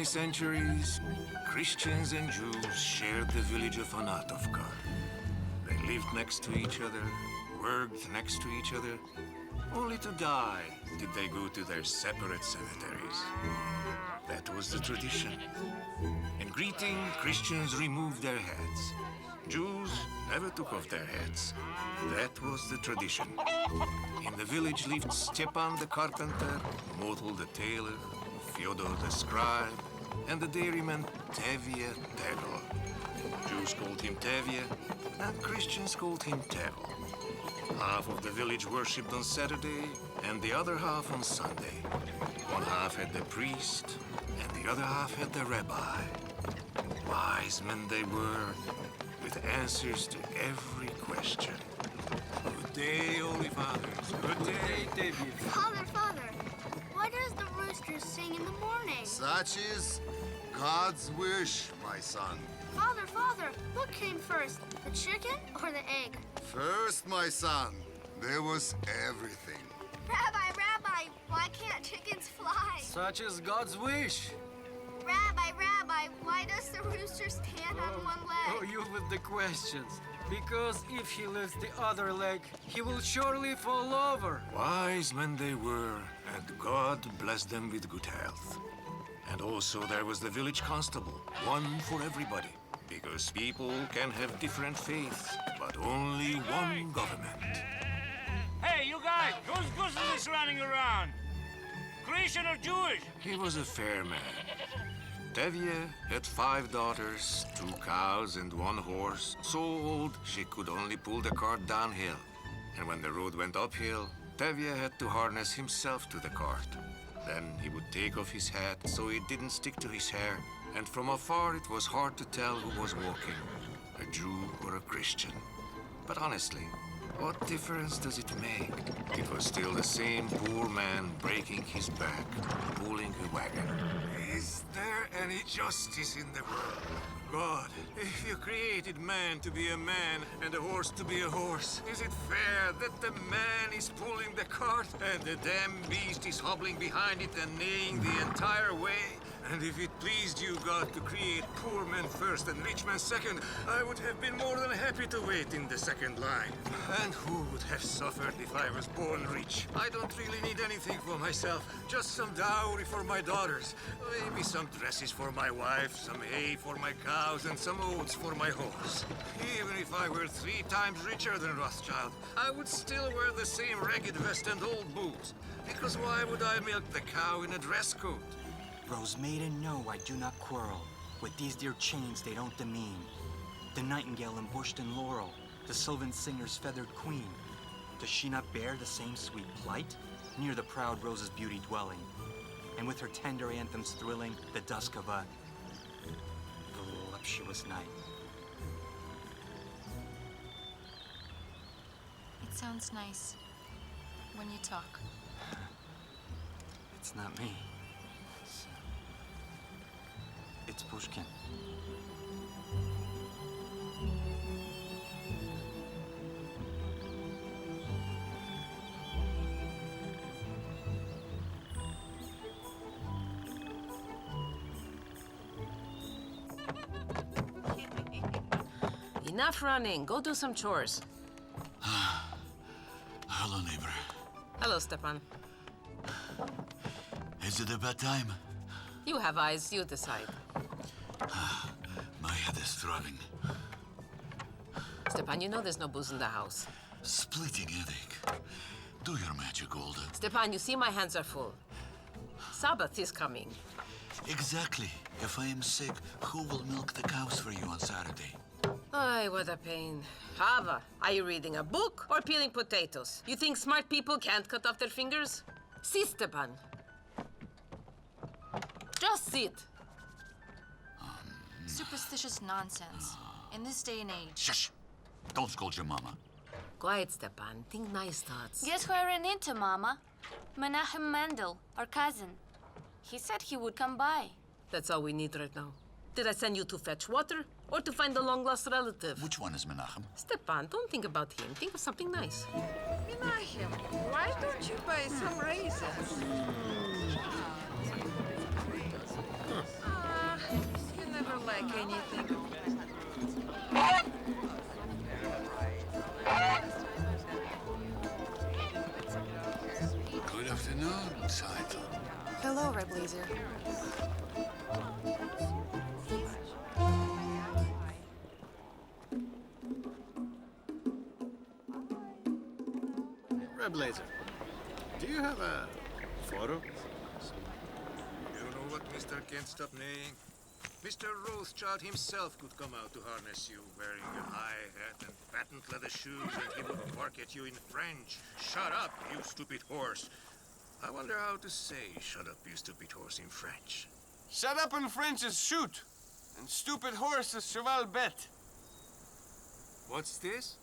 many centuries, Christians and Jews shared the village of Anatovka. They lived next to each other, worked next to each other. Only to die did they go to their separate cemeteries. That was the tradition. In greeting, Christians removed their hats. Jews never took off their hats. That was the tradition. In the village lived Stepan the carpenter, Motel the tailor, Fyodor the scribe, and the dairyman Tevye Tegel. Jews called him Tevye, and Christians called him Tegel. Half of the village worshipped on Saturday, and the other half on Sunday. One half had the priest, and the other half had the rabbi. Wise men they were, with answers to every question. Good day, Holy Fathers. Good day, Tevye. Father, why does the rooster sing in the morning? Such is God's wish, my son. Father, what came first, the chicken or the egg? First, my son, there was everything. Rabbi, why can't chickens fly? Such is God's wish. Rabbi, why does the rooster stand on one leg? Oh, you with the questions. Because if he lifts the other leg, he will surely fall over. Wise men they were, and God blessed them with good health. And also there was the village constable, one for everybody. Because people can have different faiths, but only one government. Hey, you guys, whose goose is this running around? Christian or Jewish? He was a fair man. Tevye had 5 daughters, 2 cows and 1 horse, so old she could only pull the cart downhill. And when the road went uphill, Tevye had to harness himself to the cart. Then he would take off his hat so it didn't stick to his hair, and from afar it was hard to tell who was walking, a Jew or a Christian. But honestly, what difference does it make? It was still the same poor man breaking his back, pulling a wagon. Is there any justice in the world? God, if you created man to be a man and a horse to be a horse, is it fair that the man is pulling the cart and the damn beast is hobbling behind it and neighing the entire way? And if it pleased you, God, to create poor men first and rich men second, I would have been more than happy to wait in the second line. And who would have suffered if I was born rich? I don't really need anything for myself, just some dowry for my daughters. Maybe some dresses for my wife, some hay for my cows, and some oats for my horse. Even if I were 3 times richer than Rothschild, I would still wear the same ragged vest and old boots. Because why would I milk the cow in a dress coat? Rose maiden, no, I do not quarrel. With these dear chains they don't demean. The nightingale embushed in laurel, the sylvan singer's feathered queen. Does she not bear the same sweet plight? Near the proud rose's beauty dwelling, and with her tender anthems thrilling the dusk of a voluptuous night. It sounds nice when you talk. It's not me. It's Pushkin. Enough running. Go do some chores. Hello, neighbor. Hello, Stepan. Is it about time? You have eyes. You decide. My head is throbbing. Stepan, you know there's no booze in the house. Splitting headache. Do your magic, Golda. Stepan, you see my hands are full. Sabbath is coming. Exactly. If I am sick, who will milk the cows for you on Saturday? Ay, what a pain. Hava, are you reading a book or peeling potatoes? You think smart people can't cut off their fingers? See, Stepan. Just sit. Superstitious nonsense. In this day and age. Shush! Don't scold your mama. Quiet, Stepan. Think nice thoughts. Guess who I ran into, Mama? Menachem Mendel, our cousin. He said he would come by. That's all we need right now. Did I send you to fetch water or to find a long-lost relative? Which one is Menachem? Stepan, don't think about him. Think of something nice. Menachem, why don't you buy some raisins? like anything. Good afternoon, Saito. Hello, Red Blazer. Red Blazer, do you have a photo? You know what, Mr. Can't stop neighing? Mr. Rothschild himself could come out to harness you, wearing a high hat and patent leather shoes, and he would bark at you in French. Shut up, you stupid horse. I wonder how to say shut up, you stupid horse in French. Shut up in French is shoot, and stupid horse is cheval bête. What's this?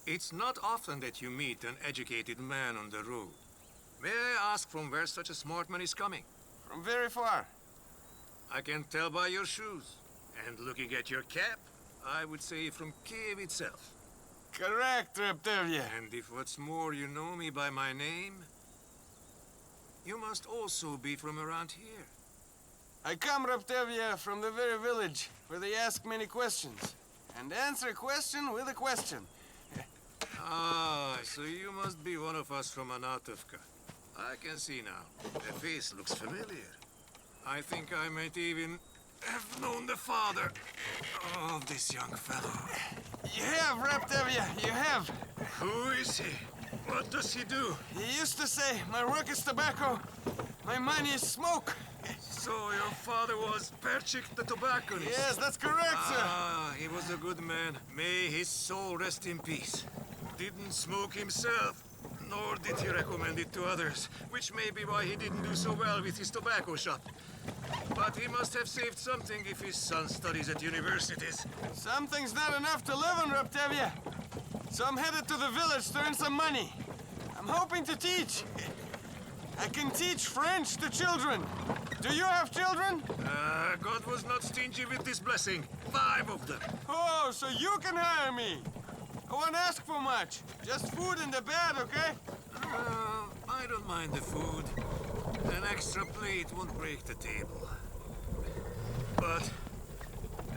It's not often that you meet an educated man on the road. May I ask from where such a smart man is coming? From very far. I can tell by your shoes. And looking at your cap, I would say from Kiev itself. Correct, Tevye. And if what's more, you know me by my name, you must also be from around here. I come, Tevye, from the very village where they ask many questions and answer a question with a question. Ah, so you must be one of us from Anatovka. I can see now. The face looks familiar. I think I might even have known the father of this young fellow. You have, Tevye, you have. Who is he? What does he do? He used to say, my work is tobacco, my money is smoke. So your father was Perchik the tobacconist? Yes, that's correct, sir. Ah, he was a good man. May his soul rest in peace. Didn't smoke himself, nor did he recommend it to others, which may be why he didn't do so well with his tobacco shop. But he must have saved something if his son studies at universities. Something's not enough to live on, Tevye. So I'm headed to the village to earn some money. I'm hoping to teach. I can teach French to children. Do you have children? God was not stingy with this blessing. 5 of them. Oh, so you can hire me. I won't ask for much. Just food and a bed, okay? I don't mind the food. An extra plate won't break the table. But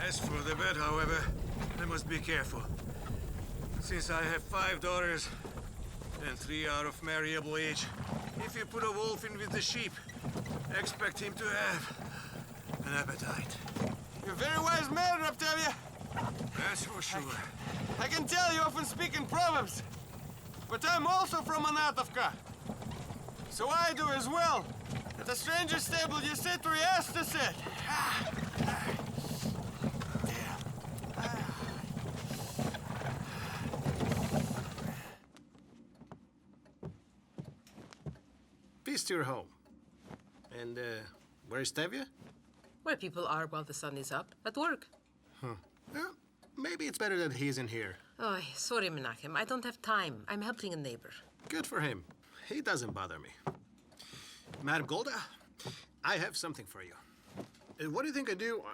as for the bed, however, I must be careful. Since I have 5 daughters and 3 are of marriable age, if you put a wolf in with the sheep, expect him to have an appetite. You're a very wise man, Tevye. That's for sure. I can tell you often speak in proverbs, but I'm also from Anatovka. So I do as well. At a stranger's table, you sit where he has to sit. Peace to your home. And, where's Tevye? Where people are while the sun is up, at work. Well, maybe it's better that he's in here. Oh, sorry, Menachem. I don't have time. I'm helping a neighbor. Good for him. He doesn't bother me. Madam Golda, I have something for you. What do you think I do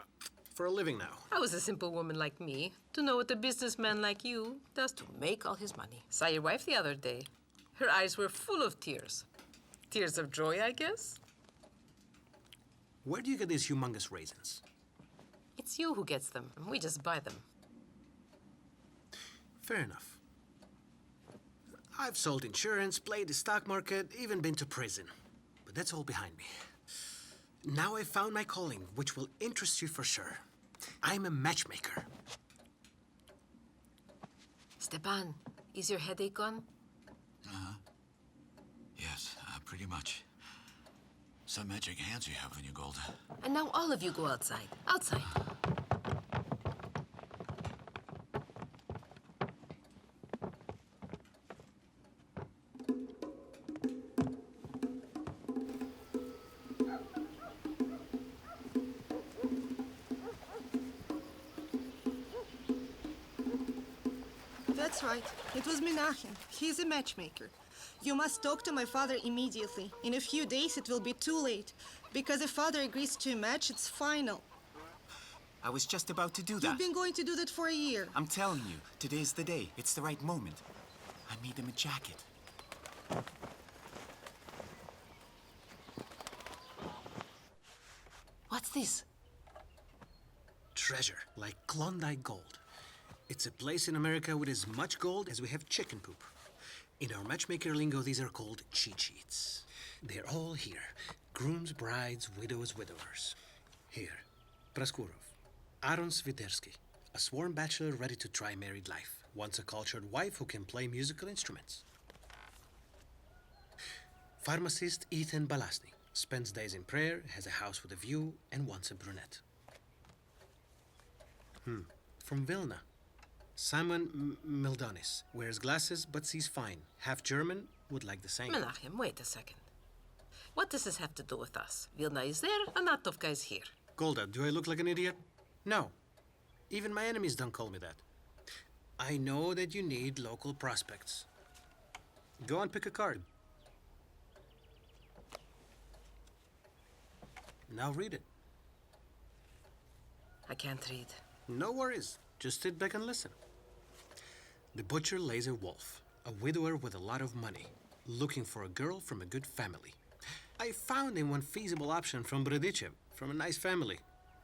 for a living now? I was a simple woman like me to know what a businessman like you does to make all his money. Saw your wife the other day. Her eyes were full of tears. Tears of joy, I guess. Where do you get these humongous raisins? It's you who gets them. We just buy them. Fair enough. I've sold insurance, played the stock market, even been to prison. But that's all behind me. Now I've found my calling, which will interest you for sure. I'm a matchmaker. Stepan, is your headache gone? Yes, pretty much. Some magic hands you have on you, Golda. And now all of you go outside. Outside. That's right. It was Menachem. He's a matchmaker. You must talk to my father immediately. In a few days, it will be too late. Because if father agrees to a match, it's final. I was just about to do that. You've been going to do that for a year. I'm telling you, today's the day. It's the right moment. I made him a jacket. What's this? treasure, like Klondike gold. It's a place in America with as much gold as we have chicken poop. In our matchmaker lingo, these are called cheat sheets. They're all here. Grooms, brides, widows, widowers. Here, Praskurov, Aaron Swiderski, a sworn bachelor ready to try married life. Wants a cultured wife who can play musical instruments. Pharmacist Ethan Balasny spends days in prayer, has a house with a view, and wants a brunette. From Vilna, Simon Mildonis wears glasses but sees fine. Half German, would like the same. Menachem, wait a second. What does this have to do with us? Vilna is there, and Natovka is here. Golda, do I look like an idiot? No. Even my enemies don't call me that. I know that you need local prospects. Go and pick a card. Now read it. I can't read. No worries. Just sit back and listen. The butcher lays a wolf, a widower with a lot of money, looking for a girl from a good family. I found him one feasible option from Bredichev, from a nice family.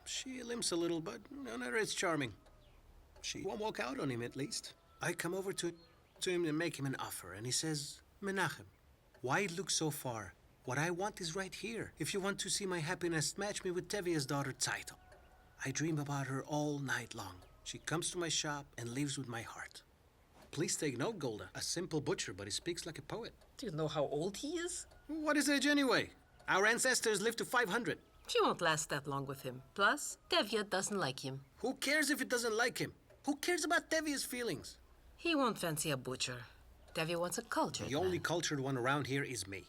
She limps a little, but on her it's charming. She won't walk out on him, at least. I come over to him and make him an offer, and he says, Menachem, why look so far? What I want is right here. If you want to see my happiness, match me with Tevye's daughter, Tzaitel. I dream about her all night long. She comes to my shop and leaves with my heart. Please take note, Golda. A simple butcher, but he speaks like a poet. Do you know how old he is? What is age anyway? Our ancestors lived to 500. She won't last that long with him. Plus, Tevye doesn't like him. Who cares if he doesn't like him? Who cares about Tevye's feelings? He won't fancy a butcher. Tevye wants a cultured The only man. cultured one around here is me.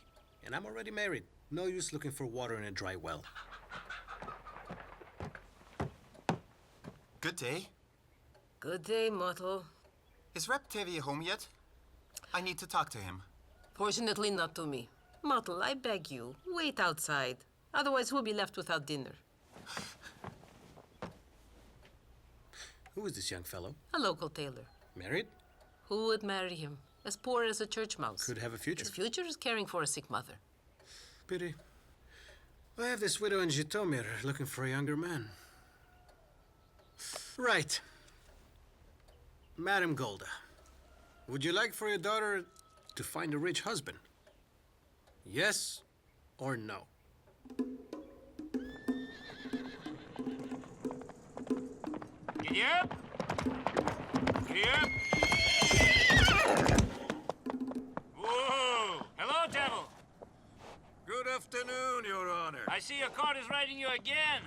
And I'm already married. No use looking for water in a dry well. Good day. Good day, Motel. Is Rep Tevye home yet? I need to talk to him. Fortunately, not to me. Motel, I beg you, wait outside. Otherwise, we'll be left without dinner. Who is this young fellow? A local tailor. Married? Who would marry him? As poor as a church mouse. Could have a future. His future is caring for a sick mother. Pity. I have this widow in Zhytomyr looking for a younger man. Right. Madam Golda, would you like for your daughter to find a rich husband? Yes or no? Giddy up! Giddy up! Whoa! Hello, Devil! Good afternoon, Your Honor. I see your cart is riding you again.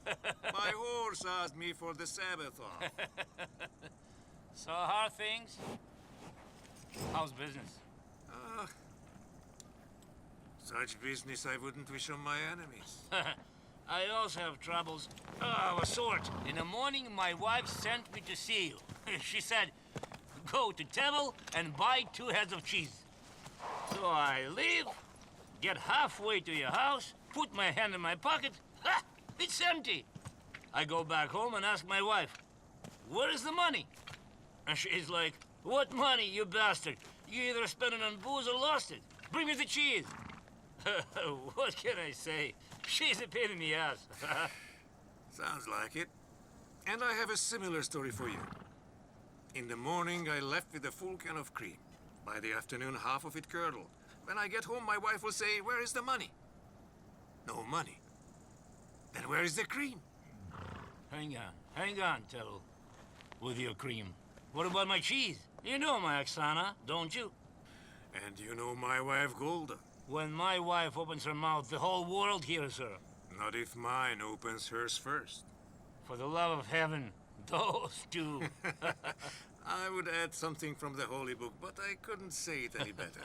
My horse asked me for the Sabbath off. So, how are things? How's business? Such business I wouldn't wish on my enemies. I also have troubles of a sort. In the morning, my wife sent me to see you. She said, go to Tevye and buy 2 heads of cheese. So I leave, get halfway to your house, put my hand in my pocket. Ha! It's empty. I go back home and ask my wife, where is the money? And she's like, what money, you bastard? You either spent it on booze or lost it. Bring me the cheese. What can I say? She's a pain in the ass. Sounds like it. And I have a similar story for you. In the morning, I left with a full can of cream. By the afternoon, half of it curdled. When I get home, my wife will say, where is the money? No money. Then where is the cream? Hang on, Tevye. With your cream. What about my cheese? You know my Oksana, don't you? And you know my wife, Golda. When my wife opens her mouth, the whole world hears her. Not if mine opens hers first. For the love of heaven, those two. I would add something from the Holy Book, but I couldn't say it any better.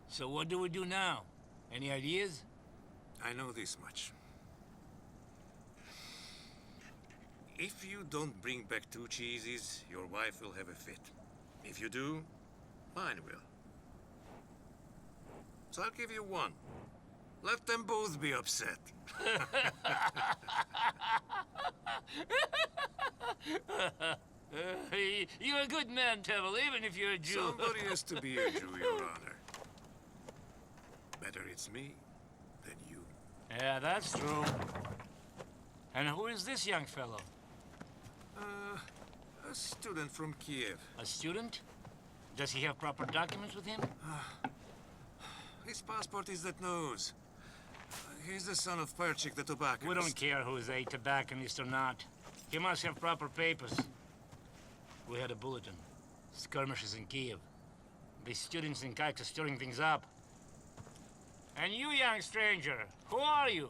So what do we do now? Any ideas? I know this much. If you don't bring back 2 cheeses, your wife will have a fit. If you do, mine will. So I'll give you 1. Let them both be upset. You're a good man, Tevye, even if you're a Jew. Somebody has to be a Jew, Your Honor. Better it's me than you. Yeah, that's true. And who is this young fellow? A student from Kiev. A student? Does he have proper documents with him? His passport is that nose. He's the son of Perchik the tobacconist. We don't care who is a tobacconist or not. He must have proper papers. We had a bulletin. Skirmishes in Kiev. The students in Kike are stirring things up. And you, young stranger, who are you?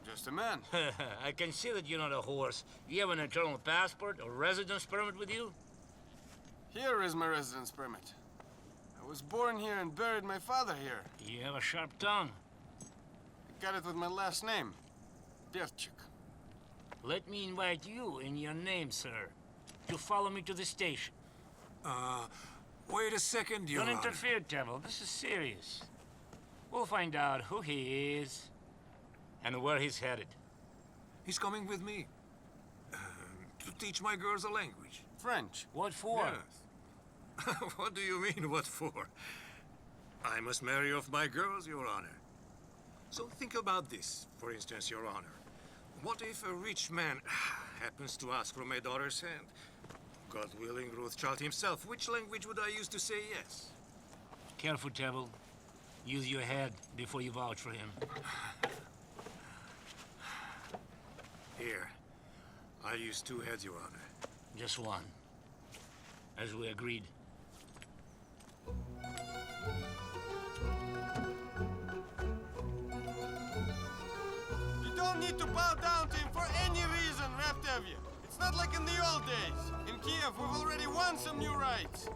Just a man. I can see that you're not a horse. You have an internal passport or residence permit with you? Here is my residence permit. I was born here and buried my father here. You have a sharp tongue. I got it with my last name, Perchik. Let me invite you in your name, sir, to follow me to the station. Wait a second, Your Don't Honor. interfere, Devil. This is serious. We'll find out who he is and where he's headed. He's coming with me. To teach my girls a language. French. What for? Yes. What do you mean, what for? I must marry off my girls, Your Honor. So think about this, for instance, Your Honor. What if a rich man happens to ask for my daughter's hand? God willing, Rothschild himself, which language would I use to say yes? Careful, Devil. Use your head before you vouch for him. Here, I'll use 2 heads, Your Honor. Just one. As we agreed. You don't need to bow down to him for any reason, Tevye. It's not like in the old days. In Kiev, we've already won some new rights.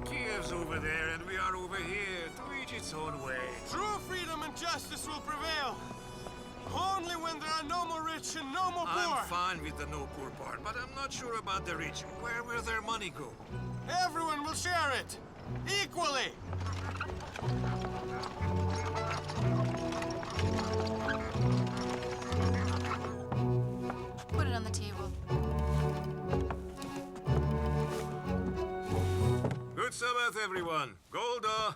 Kiev's over there, and we are over here, to each its own way. True freedom and justice will prevail. Only when there are no more rich and no more poor. I'm fine with the no poor part, but I'm not sure about the rich. Where will their money go? Everyone will share it. Equally. Put it on the table. Good Sabbath, everyone. Golda.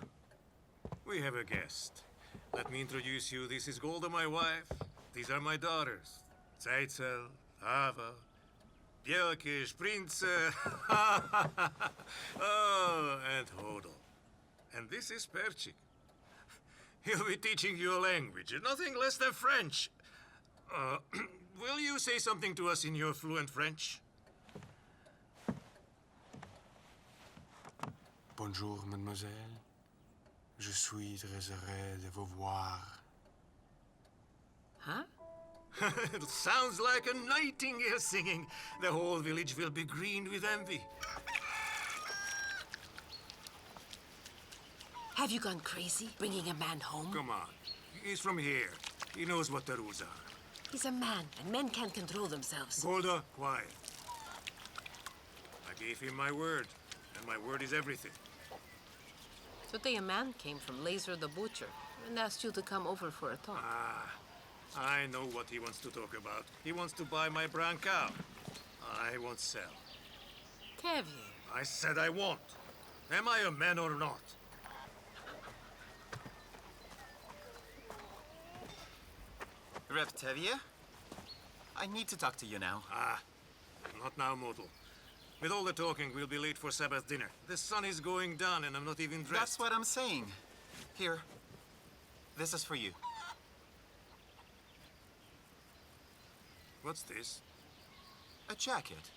We have a guest. Let me introduce you. This is Golda, my wife. These are my daughters. Zaitzel, Ava, Bielkish, Prince, oh, and Hodel. And this is Perchik. He'll be teaching you a language, nothing less than French. Will you say something to us in your fluent French? Bonjour, mademoiselle. Je suis très heureux de vous voir. Huh? It sounds like a nightingale singing. The whole village will be green with envy. Have you gone crazy, bringing a man home? Come on. He's from here. He knows what the rules are. He's a man, and men can't control themselves. Golda, quiet. I gave him my word, and my word is everything. Today a man came from Laser the Butcher and asked you to come over for a talk. I know what he wants to talk about. He wants to buy my brown cow. I won't sell. Tevye. I said I won't. Am I a man or not? Reb Tevye? I need to talk to you now. Not now, Model. With all the talking, we'll be late for Sabbath dinner. The sun is going down and I'm not even dressed. That's what I'm saying. Here. This is for you. What's this? A jacket.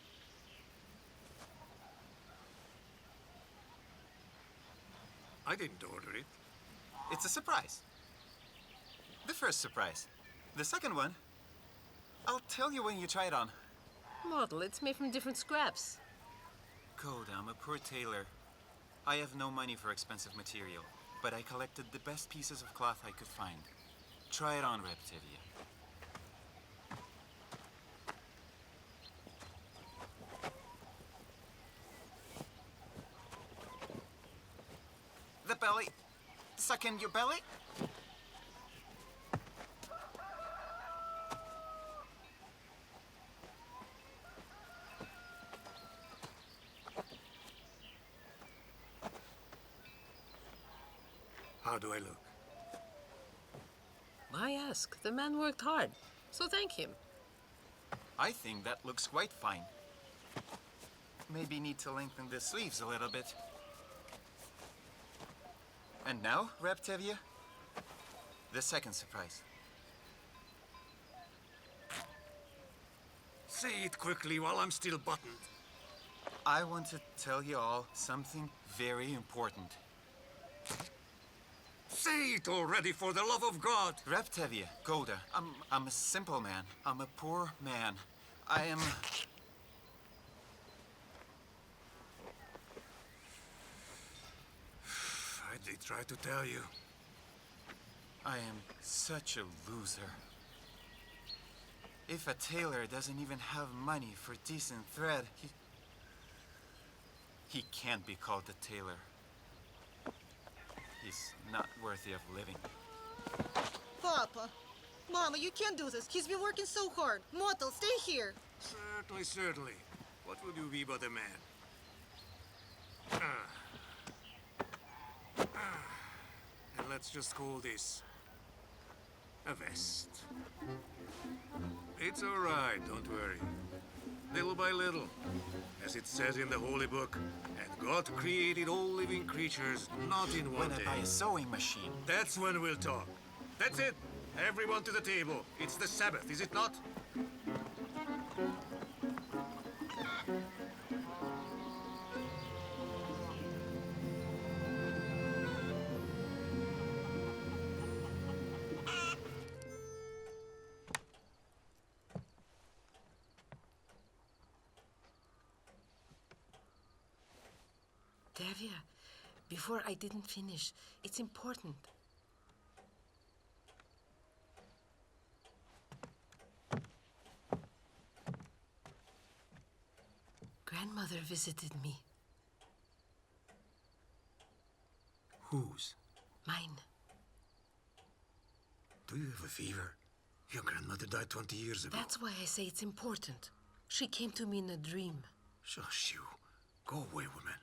I didn't order it. It's a surprise. The first surprise. The second one, I'll tell you when you try it on. Model, it's made from different scraps. Code, I'm a poor tailor. I have no money for expensive material, but I collected the best pieces of cloth I could find. Try it on, Reb Tevye. The belly. Suck in your belly. How do I look? Why ask? The man worked hard, so thank him. I think that looks quite fine. Maybe need to lengthen the sleeves a little bit. And now, Reb Tevye, the second surprise. Say it quickly while I'm still buttoned. I want to tell you all something very important. Say it already, for the love of God! Reb Tevye, Golda, I'm a simple man. I'm a poor man. I am... I did try to tell you. I am such a loser. If a tailor doesn't even have money for decent thread, he can't be called a tailor. He's not worthy of living. Papa, Mama, you can't do this. He's been working so hard. Motel, stay here. Certainly, certainly. What would you be but a man? And let's just call this a vest. It's all right, don't worry. Little by little, as it says in the Holy Book, and God created all living creatures, not in one day. When I buy a sewing machine. That's when we'll talk. That's it. Everyone to the table. It's the Sabbath, is it not? Tevye, before I didn't finish. It's important. Grandmother visited me. Whose? Mine. Do you have a fever? Your grandmother died 20 years ago. That's why I say it's important. She came to me in a dream. Shush you. Go away, woman.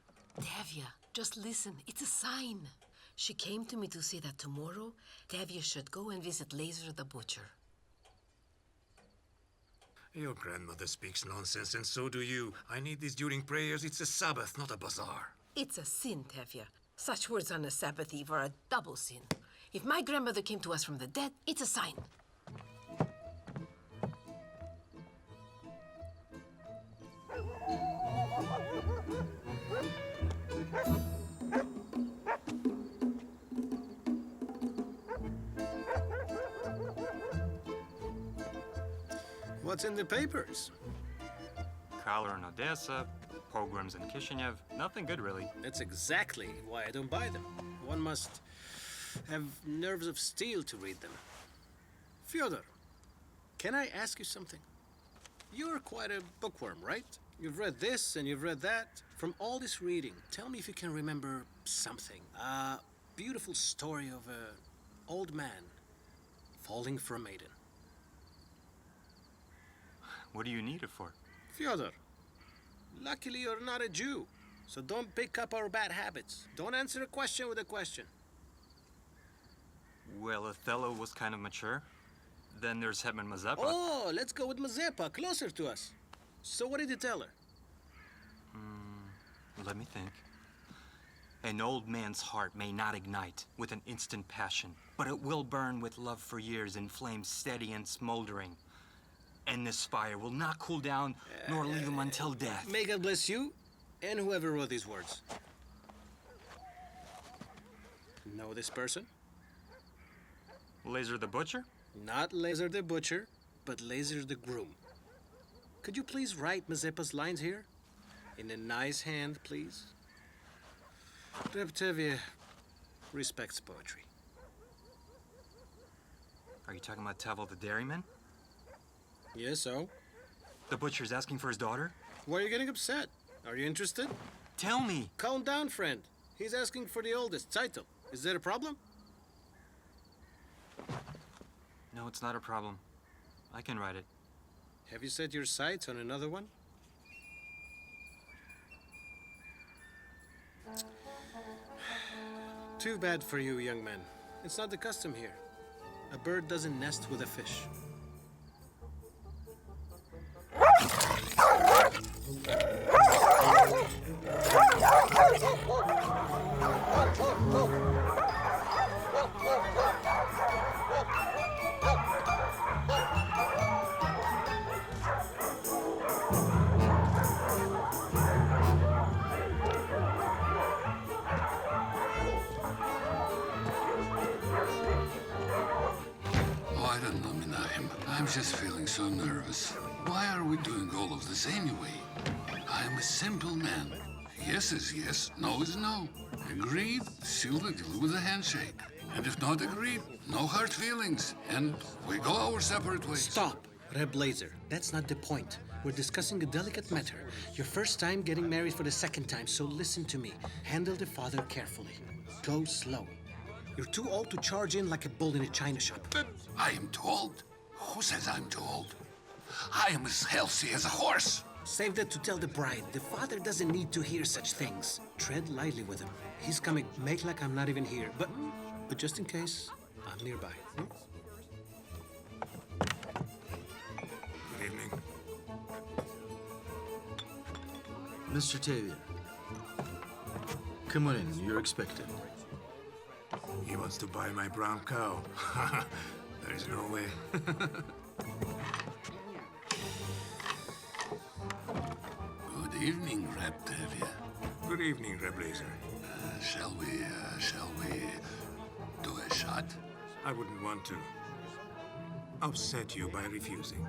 Tevye, just listen. It's a sign. She came to me to say that tomorrow, Tevye should go and visit Laser the butcher. Your grandmother speaks nonsense, and so do you. I need this during prayers. It's a Sabbath, not a bazaar. It's a sin, Tevye. Such words on a Sabbath Eve are a double sin. If my grandmother came to us from the dead, it's a sign. What's in the papers? Cholera in Odessa, pogroms in Kishinev. Nothing good, really. That's exactly why I don't buy them. One must have nerves of steel to read them. Fyodor, can I ask you something? You're quite a bookworm, right? You've read this and you've read that. From all this reading, tell me if you can remember something. A beautiful story of an old man falling for a maiden. What do you need it for? Fyodor, luckily you're not a Jew, so don't pick up our bad habits. Don't answer a question with a question. Well, Othello was kind of mature. Then there's Hetman Mazeppa. Oh, let's go with Mazeppa, closer to us. So what did you tell her? Let me think. An old man's heart may not ignite with an instant passion, but it will burn with love for years in flames steady and smoldering. And this fire will not cool down nor leave him until death. May God bless you and whoever wrote these words. Know this person? Laser the Butcher? Not Laser the Butcher, but Laser the Groom. Could you please write Mazeppa's lines here? In a nice hand, please. Reb Tevye respects poetry. Are you talking about Tavel the dairyman? Yes, so? The butcher's asking for his daughter? Why are you getting upset? Are you interested? Tell me! Calm down, friend. He's asking for the oldest, title. Is that a problem? No, it's not a problem. I can write it. Have you set your sights on another one? Too bad for you, young man. It's not the custom here. A bird doesn't nest with a fish. Oh, I don't know, Menachem. I'm just feeling so nervous. Why are we doing all of this anyway? I'm a simple man. Yes is yes, no is no. Agreed, seal the deal with a handshake. And if not agreed, no hard feelings. And we go our separate ways. Stop, Reb Blazer. That's not the point. We're discussing a delicate matter. Your first time getting married for the second time, so listen to me. Handle the father carefully. Go slow. You're too old to charge in like a bull in a china shop. I am too old? Who says I'm too old? I am as healthy as a horse. Save that to tell the bride. The father doesn't need to hear such things. Tread lightly with him. He's coming. Make like I'm not even here. But just in case, I'm nearby. Good evening. Mr. Tevye. Come on in, you're expected. He wants to buy my brown cow. There is no way. Good evening, Reb Tevye. Good evening, Reb Blazer. Shall we do a shot? I wouldn't want to upset you by refusing.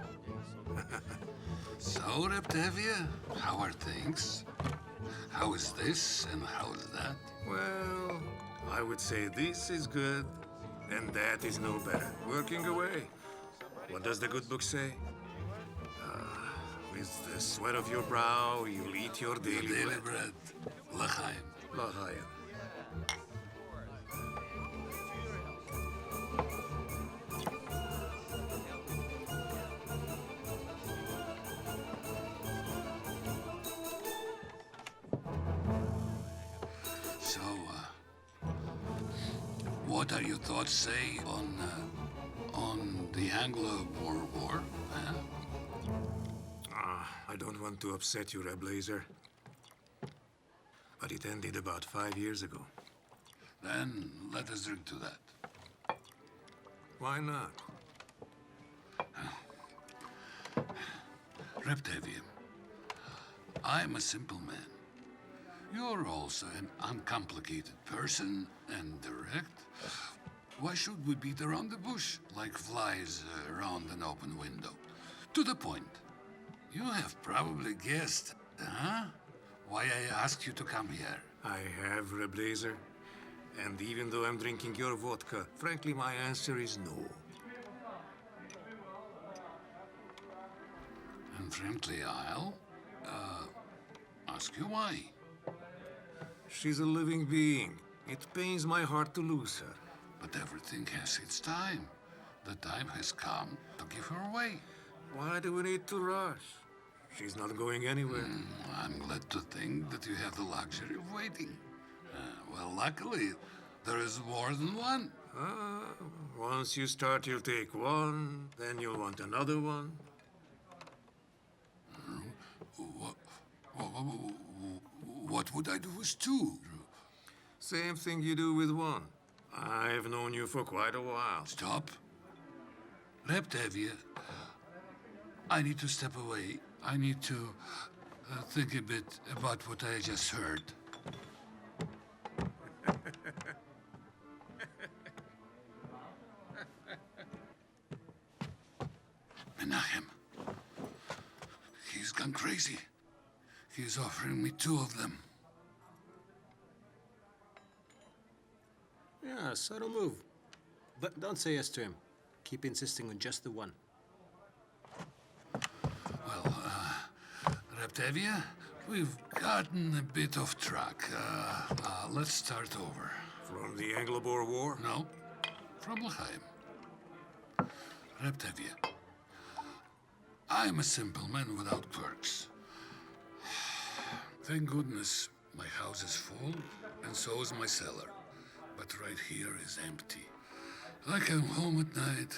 So, Reb Tevye, how are things? How is this and how is that? Well, I would say this is good and that is no better. Working away. What does the good book say? With the sweat of your brow, you'll eat your daily bread. L'chaim. L'chaim. So, what are your thoughts, say, on the Anglo-Boer War? Huh? I don't want to upset you, Reb Blazer. But it ended about 5 years ago. Then let us drink to that. Why not? Reb Tevye, I'm a simple man. You're also an uncomplicated person and direct. Why should we beat around the bush like flies around an open window? To the point. You have probably guessed, huh? Why I asked you to come here. I have, Reb Blazer. And even though I'm drinking your vodka, frankly, my answer is no. And frankly, I'll ask you why. She's a living being. It pains my heart to lose her. But everything has its time. The time has come to give her away. Why do we need to rush? She's not going anywhere. I'm glad to think that you have the luxury of waiting. Well, luckily, there is more than one. Once you start, you'll take one, then you'll want another one. What would I do with two? Same thing you do with one. I've known you for quite a while. Stop. Reb Tevye, I need to step away. I need to think a bit about what I just heard. Menachem. He's gone crazy. He's offering me two of them. Yeah, subtle move. But don't say yes to him. Keep insisting on just the one. Well, Reb Tevye, we've gotten a bit off track. Let's start over. From the Anglo-Boer War? No, from L'chaim. Reb Tevye, I'm a simple man without quirks. Thank goodness my house is full, and so is my cellar. But right here is empty. I come home at night,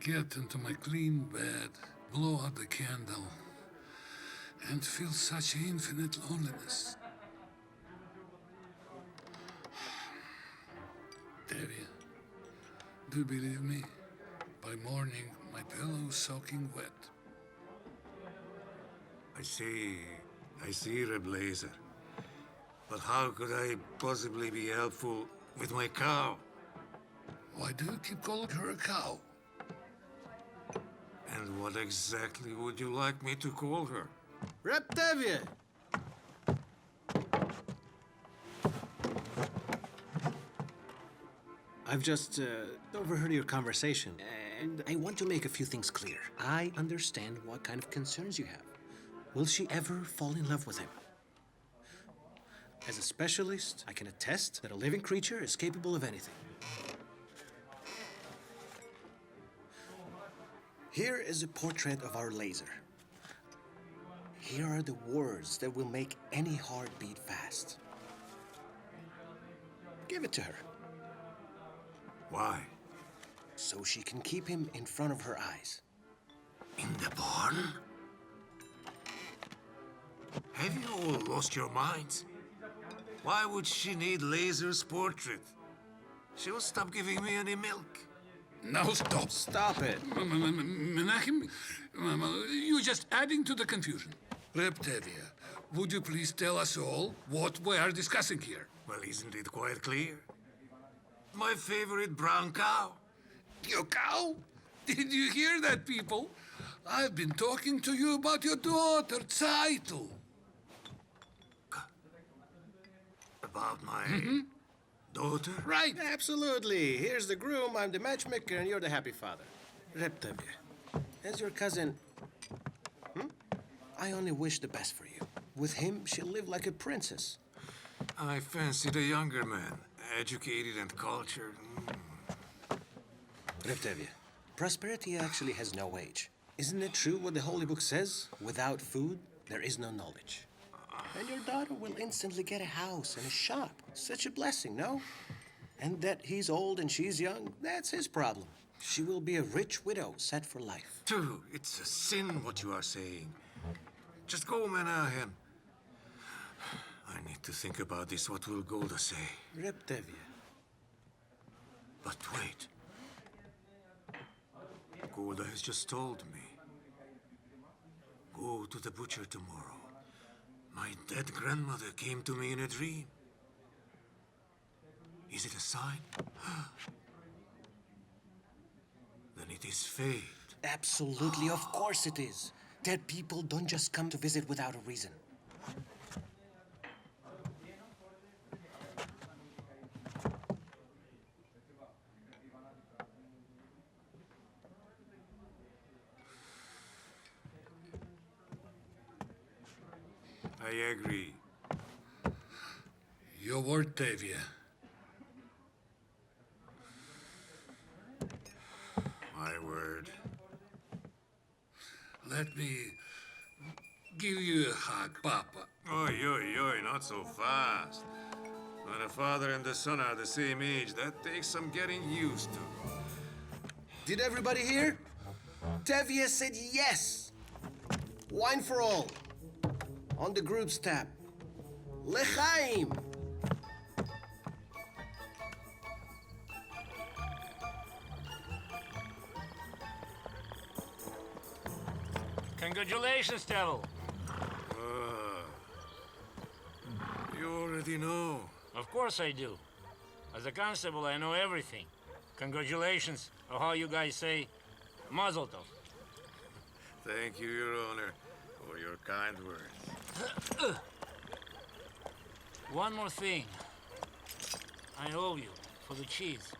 get into my clean bed, blow out the candle, and feel such infinite loneliness. Tevye, do you believe me? By morning, my pillow is soaking wet. I see, Reb Lazer. But how could I possibly be helpful with my cow? Why do you keep calling her a cow? And what exactly would you like me to call her? Reb Tevye! I've just overheard your conversation, and I want to make a few things clear. I understand what kind of concerns you have. Will she ever fall in love with him? As a specialist, I can attest that a living creature is capable of anything. Here is a portrait of our laser. Here are the words that will make any heart beat fast. Give it to her. Why? So she can keep him in front of her eyes. In the barn? Have you all lost your minds? Why would she need Laser's portrait? She'll stop giving me any milk. Now stop. Stop it. Menachem, you're just adding to the confusion. Reb Tevye, would you please tell us all what we are discussing here? Well, isn't it quite clear? My favorite brown cow. Your cow? Did you hear that, people? I've been talking to you about your daughter, Zeitel. About my daughter? Right. Absolutely. Here's the groom, I'm the matchmaker, and you're the happy father. Reb Tevye, as your cousin, I only wish the best for you. With him, she'll live like a princess. I fancied a younger man, educated and cultured. Reb Tevye, prosperity actually has no age. Isn't it true what the Holy Book says? Without food, there is no knowledge. And your daughter will instantly get a house and a shop. Such a blessing, no? And that he's old and she's young, that's his problem. She will be a rich widow set for life. True, it's a sin what you are saying. Just go, Menachem. I need to think about this, what will Golda say. Reb Tevye. But wait. Golda has just told me. Go to the butcher tomorrow. My dead grandmother came to me in a dream. Is it a sign? Then it is fate. Absolutely, of course it is. Dead people don't just come to visit without a reason. I agree. Your word, Tevye. My word. Let me give you a hug, Papa. Oi, oi, oi, not so fast. When a father and a son are the same age, that takes some getting used to. Did everybody hear? Tevye said yes. Wine for all. On the group's tab. L'chaim! Congratulations, Tevye. You already know. Of course I do. As a constable, I know everything. Congratulations, or how you guys say, mazel tov. Thank you, Your Honor, for your kind words. One more thing. I owe you for the cheese.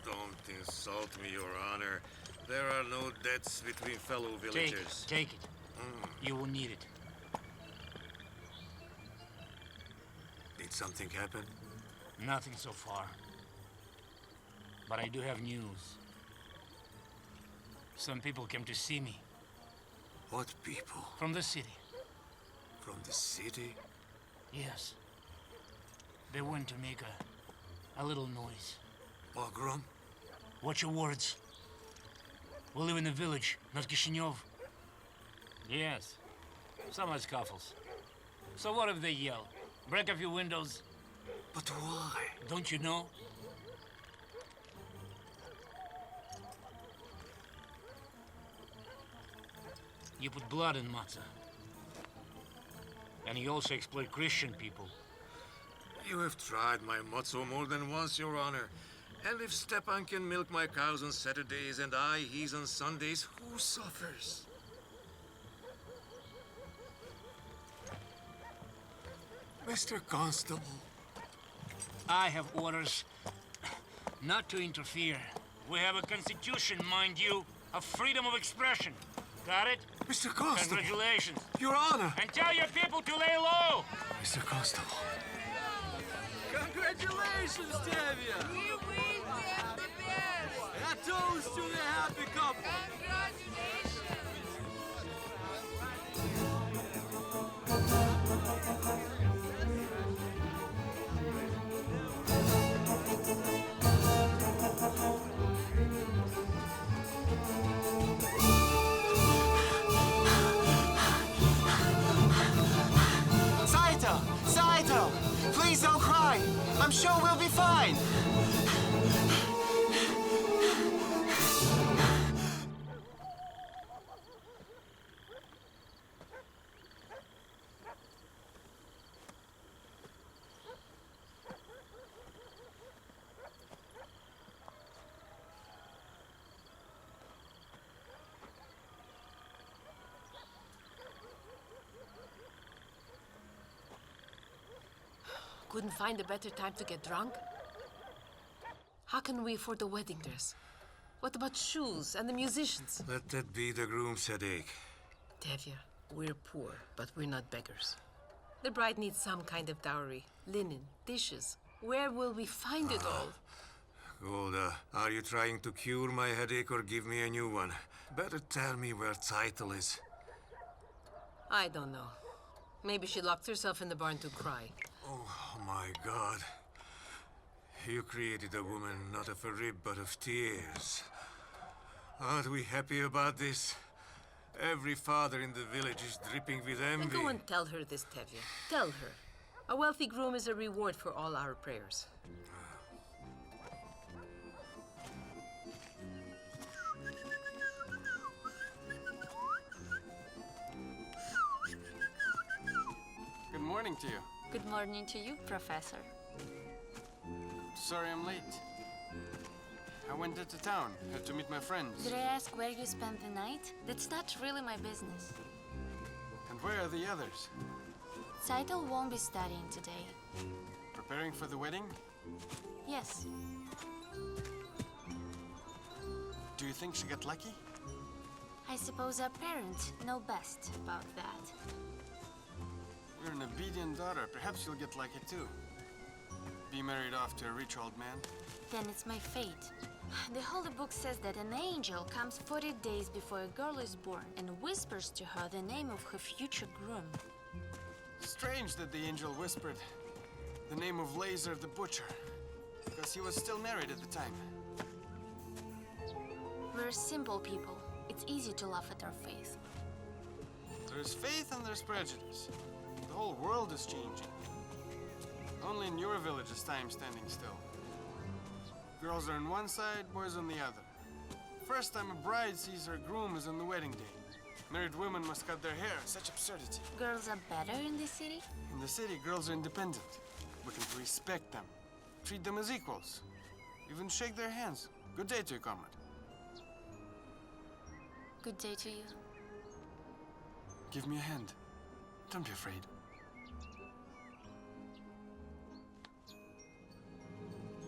Don't insult me, Your Honor. There are no debts between fellow villagers. Take it. You will need it. Did something happen? Nothing so far. But I do have news. Some people came to see me. What people? From the city. From the city? Yes. They want to make a A little noise. Pogrom? Watch your words. We live in the village, not Kishinev. Yes. Some are scuffles. So what if they yell? Break a few windows? But why? Don't you know? You put blood in matzah. And you also exploit Christian people. You have tried my matzo more than once, Your Honor. And if Stepan can milk my cows on Saturdays and I his on Sundays, who suffers? Mr. Constable. I have orders not to interfere. We have a constitution, mind you, of freedom of expression. Got it? Mr. Constable. Congratulations. Your Honor. And tell your people to lay low. Mr. Constable. Congratulations, Tevye! We have the best! A toast to the happy couple! Saito! Please don't cry! I'm sure we'll be fine! Couldn't find a better time to get drunk? How can we afford the wedding dress? What about shoes and the musicians? Let that be the groom's headache. Tevye, we're poor, but we're not beggars. The bride needs some kind of dowry. Linen, dishes. Where will we find it all? Golda, are you trying to cure my headache or give me a new one? Better tell me where Title is. I don't know. Maybe she locked herself in the barn to cry. Oh, my God. You created a woman not of a rib, but of tears. Aren't we happy about this? Every father in the village is dripping with envy. Then go and tell her this, Tevye. Tell her. A wealthy groom is a reward for all our prayers. Good morning to you. Good morning to you, Professor. Sorry I'm late. I went into town, had to meet my friends. Did I ask where you spent the night? That's not really my business. And where are the others? Saito won't be studying today. Preparing for the wedding? Yes. Do you think she got lucky? I suppose our parents know best about that. You're an obedient daughter. Perhaps you'll get lucky too. Be married off to a rich old man? Then it's my fate. The Holy Book says that an angel comes 40 days before a girl is born and whispers to her the name of her future groom. Strange that the angel whispered the name of Laser the Butcher, because he was still married at the time. We're simple people. It's easy to laugh at our faith. There's faith and there's prejudice. The whole world is changing. Only in your village is time standing still. Girls are on one side, boys on the other. First time a bride sees her groom is on the wedding day. Married women must cut their hair. Such absurdity. Girls are better in the city? In the city, girls are independent. We can respect them. Treat them as equals. Even shake their hands. Good day to you, comrade. Good day to you. Give me a hand. Don't be afraid.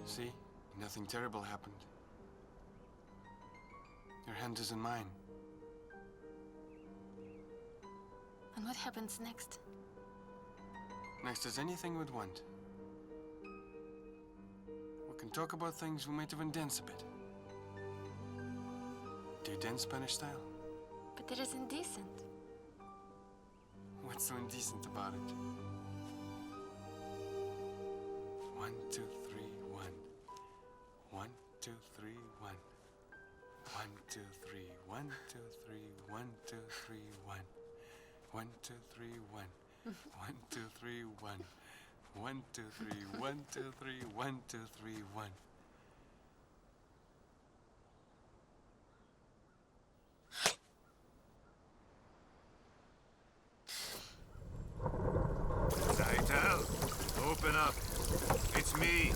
See? Nothing terrible happened. Your hand is in mine. And what happens next? Next is anything we'd want. We can talk about things, we might even dance a bit. Do you dance Spanish style? But that is indecent. What's so indecent about it? 1, 2, 3, 1, 2, 3, 1. 1, 2, 3, 1, 2, 3, 1, 2, 3, 1. 1, 2, 3, 1. 1, 2, 3, 1. 1, 2, 3, 1, 2, 3, 1, 2, 3, 1. Zaitel, open up. It's me.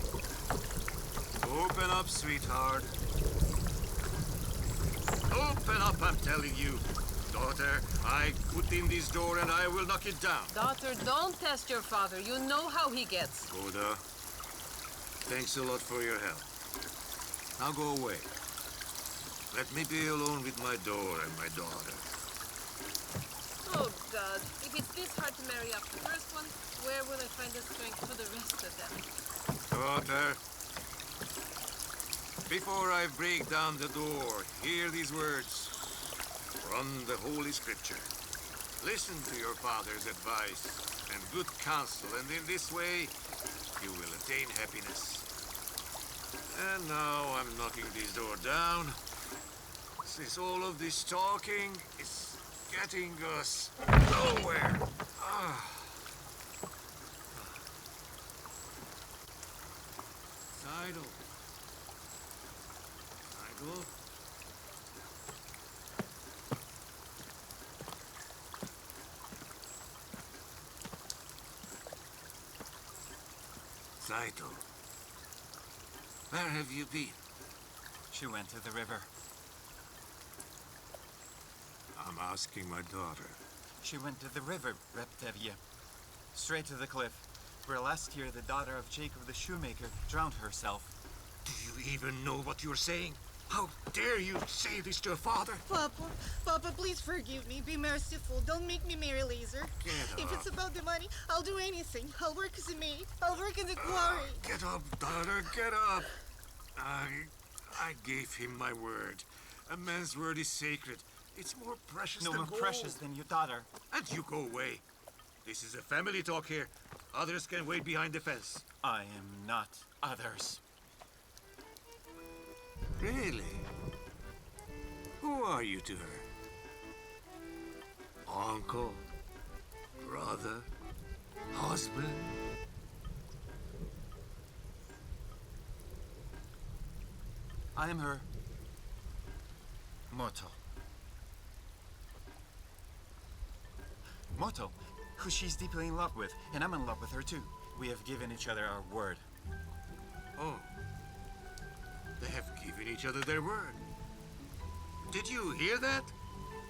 Open up, sweetheart. Open up, I'm telling you. Daughter, I put in this door and I will knock it down. Daughter, don't test your father. You know how he gets. Goda, thanks a lot for your help. Now go away. Let me be alone with my door and my daughter. Oh, God. If it's this hard to marry up the first one, where will I find the strength for the rest of them? Daughter, before I break down the door, hear these words from the Holy Scripture. Listen to your father's advice and good counsel, and in this way, you will attain happiness. And now I'm knocking this door down, since all of this talking is getting us nowhere. Idle. Idle. Saito, where have you been? She went to the river. I'm asking my daughter. She went to the river, Reb Tevye. Straight to the cliff, where last year the daughter of Jacob the shoemaker drowned herself. Do you even know what you're saying? How dare you say this to a father? Papa, please forgive me. Be merciful. Don't make me marry Laser. Get If up. it's about the money, I'll do anything. I'll work as a maid. I'll work in the quarry. Get up, daughter, get up. I gave him my word. A man's word is sacred. It's more precious No than more gold. precious than your daughter. And you go away. This is a family talk here. Others can wait behind the fence. I am not others. Really? Who are you to her? Uncle? Brother? Husband? I am her Moto. Moto, who she's deeply in love with, and I'm in love with her too. We have given each other our word. Oh. They have given each other their word. Did you hear that?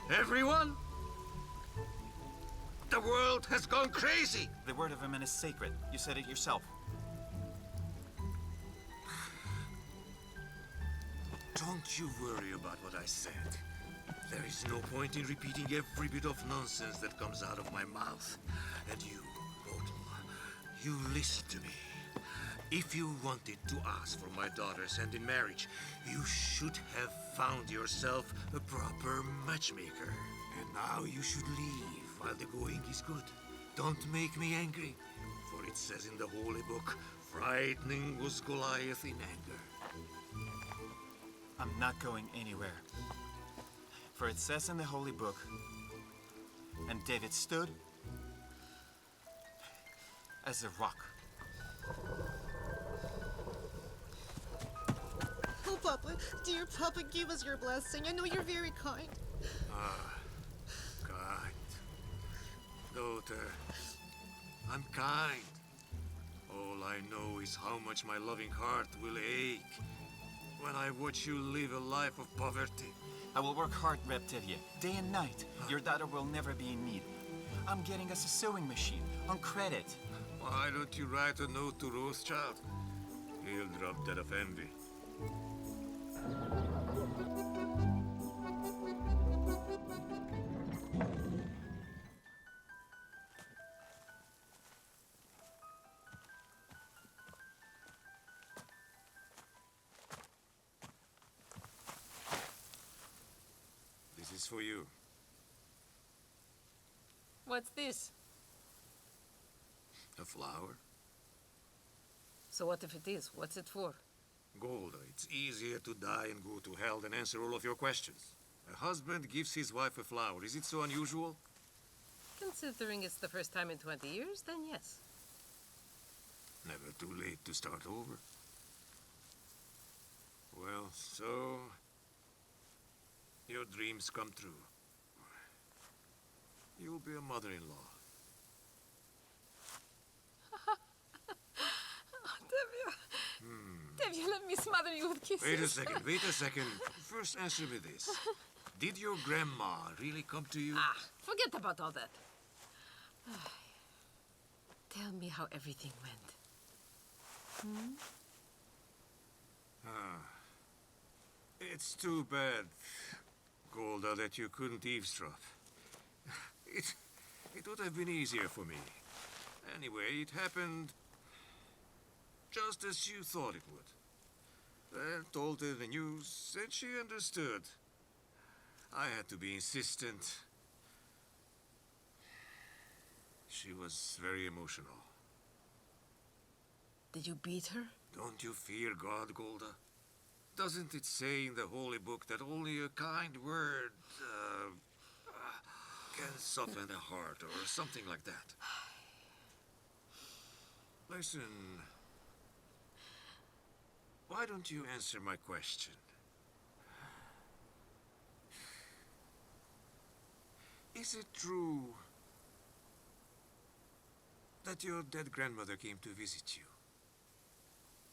Everyone? The world has gone crazy! The word of a man is sacred. You said it yourself. Don't you worry about what I said. There is no point in repeating every bit of nonsense that comes out of my mouth. And you, Moto, you listen to me. If you wanted to ask for my daughter's hand in marriage, you should have found yourself a proper matchmaker. And now you should leave while the going is good. Don't make me angry, for it says in the holy book, frightening was Goliath in anger. I'm not going anywhere. For it says in the holy book, and David stood as a rock. Oh, Papa, dear Papa, give us your blessing. I know you're very kind. Kind. Daughter, I'm kind. All I know is how much my loving heart will ache when I watch you live a life of poverty. I will work hard, Reb Tevye, day and night. Your daughter will never be in need. I'm getting us a sewing machine on credit. Why don't you write a note to Rothschild? He'll drop dead of envy. This is for you. What's this? A flower? So what if it is? What's it for? Golda, it's easier to die and go to hell than answer all of your questions. A husband gives his wife a flower. Is it so unusual? Considering it's the first time in 20 years, then yes. Never too late to start over. Well, so... your dreams come true. You'll be a mother-in-law. Tevye, let me smother you with kisses. Wait a second. First answer me this. Did your grandma really come to you? Forget about all that. Tell me how everything went. It's too bad, Golda, that you couldn't eavesdrop. It would have been easier for me. Anyway, it happened just as you thought it would. I told her the news, and she understood. I had to be insistent. She was very emotional. Did you beat her? Don't you fear God, Golda? Doesn't it say in the holy book that only a kind word can soften a heart, or something like that? Listen, why don't you answer my question? Is it true that your dead grandmother came to visit you?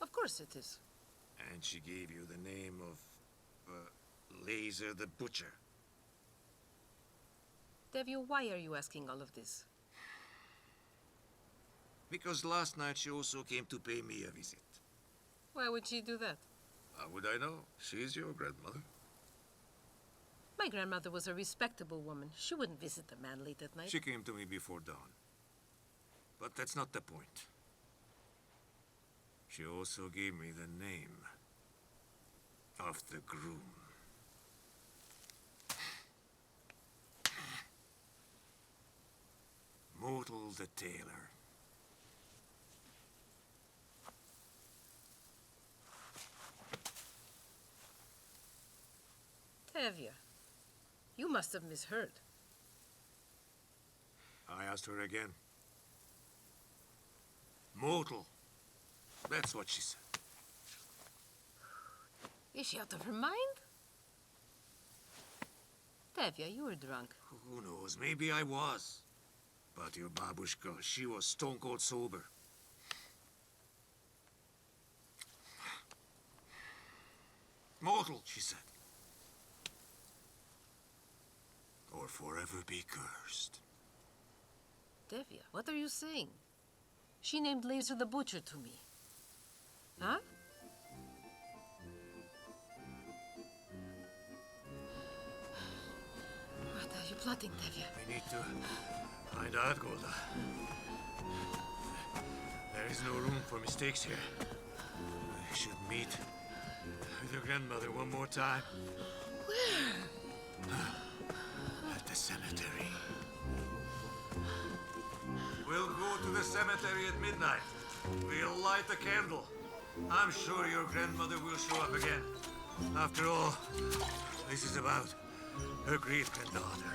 Of course it is. And she gave you the name of Laser the Butcher. Tevye, why are you asking all of this? Because last night she also came to pay me a visit. Why would she do that? How would I know? She's your grandmother. My grandmother was a respectable woman. She wouldn't visit a man late at night. She came to me before dawn. But that's not the point. She also gave me the name of the groom. Motel the tailor. Tevye, you must have misheard. I asked her again. Motel. That's what she said. Is she out of her mind? Tevye, you were drunk. Who knows? Maybe I was. But your babushka, she was stone cold sober. Mortal, she said. Or forever be cursed. Tevye, what are you saying? She named Laser the Butcher to me. Huh? What are you plotting, Tevye? We need to find out, Golda. There is no room for mistakes here. I should meet with your grandmother one more time. Where? At the cemetery. We'll go to the cemetery at midnight. We'll light a candle. I'm sure your grandmother will show up again. After all, this is about her great-granddaughter.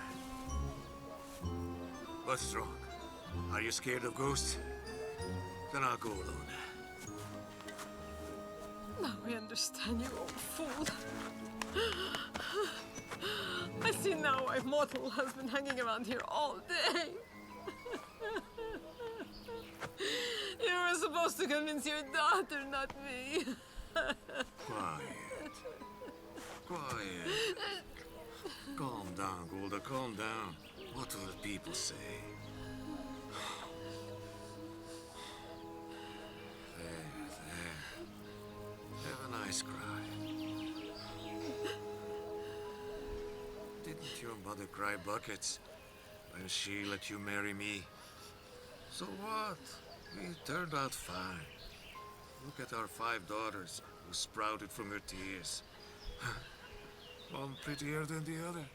What's wrong? Are you scared of ghosts? Then I'll go alone. Now I understand, you old fool. I see now why Mortal has been hanging around here all day. You were supposed to convince your daughter, not me. Quiet. Quiet. Calm down, Golda, calm down. What will people say? There. Have a nice cry. Didn't your mother cry buckets when she let you marry me? So what? We turned out fine. Look at our 5 daughters who sprouted from her tears. One prettier than the other.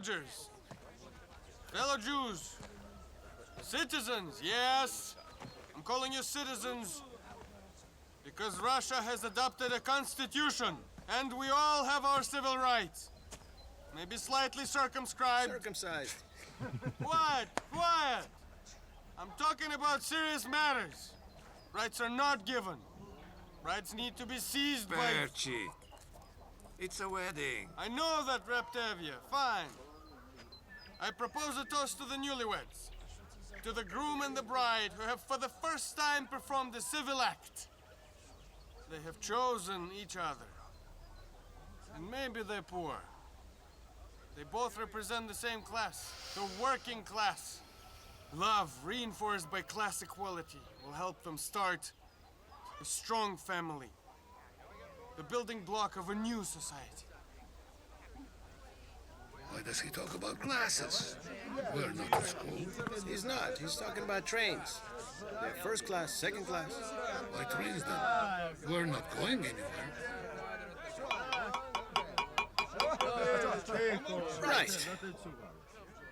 villagers, fellow Jews, citizens, yes, I'm calling you citizens because Russia has adopted a constitution and we all have our civil rights. Maybe slightly circumscribed. Circumcised. What? Quiet! I'm talking about serious matters. Rights are not given. Rights need to be seized by... Perchi. It's a wedding. I know that, Rep Tevye. Fine. I propose a toast to the newlyweds. To the groom and the bride who have for the first time performed a civil act. They have chosen each other. And maybe they're poor. They both represent the same class, the working class. Love, reinforced by class equality, will help them start a strong family. The building block of a new society. Why does he talk about classes? We're not at school. He's not. He's talking about trains. They're first class, second class. Why trains then? We're not going anywhere. Right.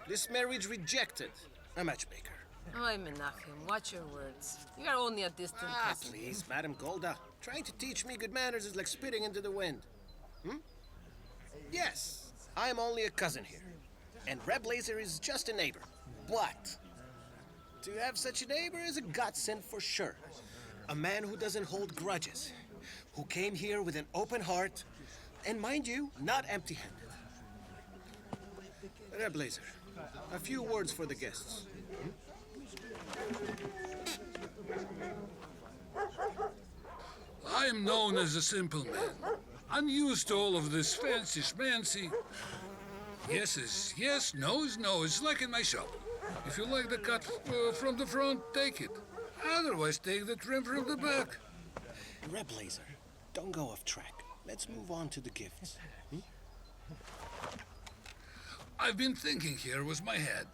This marriage rejected. A matchmaker. Oy, Menachem, watch your words. You are only a distant cousin. Please, Madam Golda. Trying to teach me good manners is like spitting into the wind. Yes, I am only a cousin here. And Reb Laser is just a neighbor. But to have such a neighbor is a godsend for sure. A man who doesn't hold grudges. Who came here with an open heart. And mind you, not empty-handed. Reb Laser, a few words for the guests. I'm known as a simple man. Unused to all of this fancy schmancy. Yes is yes, no is no. It's like in my shop. If you like the cut from the front, take it. Otherwise, take the trim from the back. Reb Laser, don't go off track. Let's move on to the gifts. I've been thinking here with my head.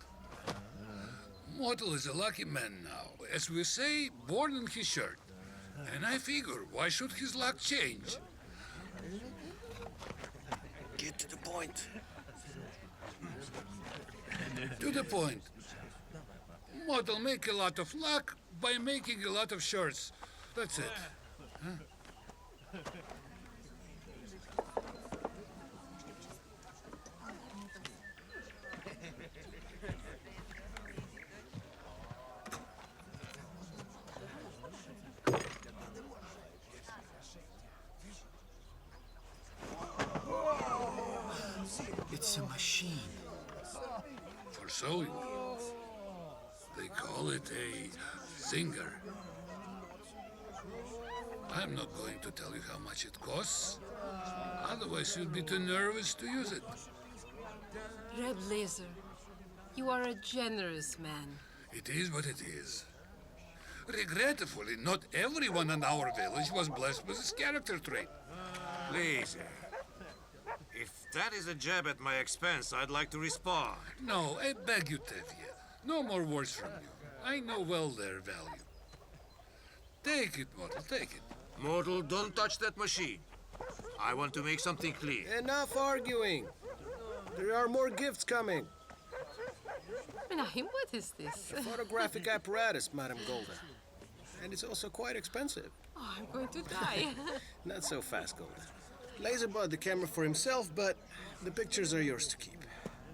Mortal is a lucky man now. As we say, born in his shirt. And I figure, why should his luck change? Get to the point. To the point. Mortal make a lot of luck by making a lot of shirts. That's it. Huh? It's a machine. For sewing. They call it a singer. I'm not going to tell you how much it costs. Otherwise, you'd be too nervous to use it. Reb Laser, you are a generous man. It is what it is. Regretfully, not everyone in our village was blessed with this character trait. Laser. If that is a jab at my expense, I'd like to respond. No, I beg you, Tevye. No more words from you. I know well their value. Take it, Mortal, take it. Mortal, don't touch that machine. I want to make something clear. Enough arguing. There are more gifts coming. Menachem, what is this? A photographic apparatus, Madam Golda. And it's also quite expensive. Oh, I'm going to die. Not so fast, Golda. Laser bought the camera for himself, but the pictures are yours to keep.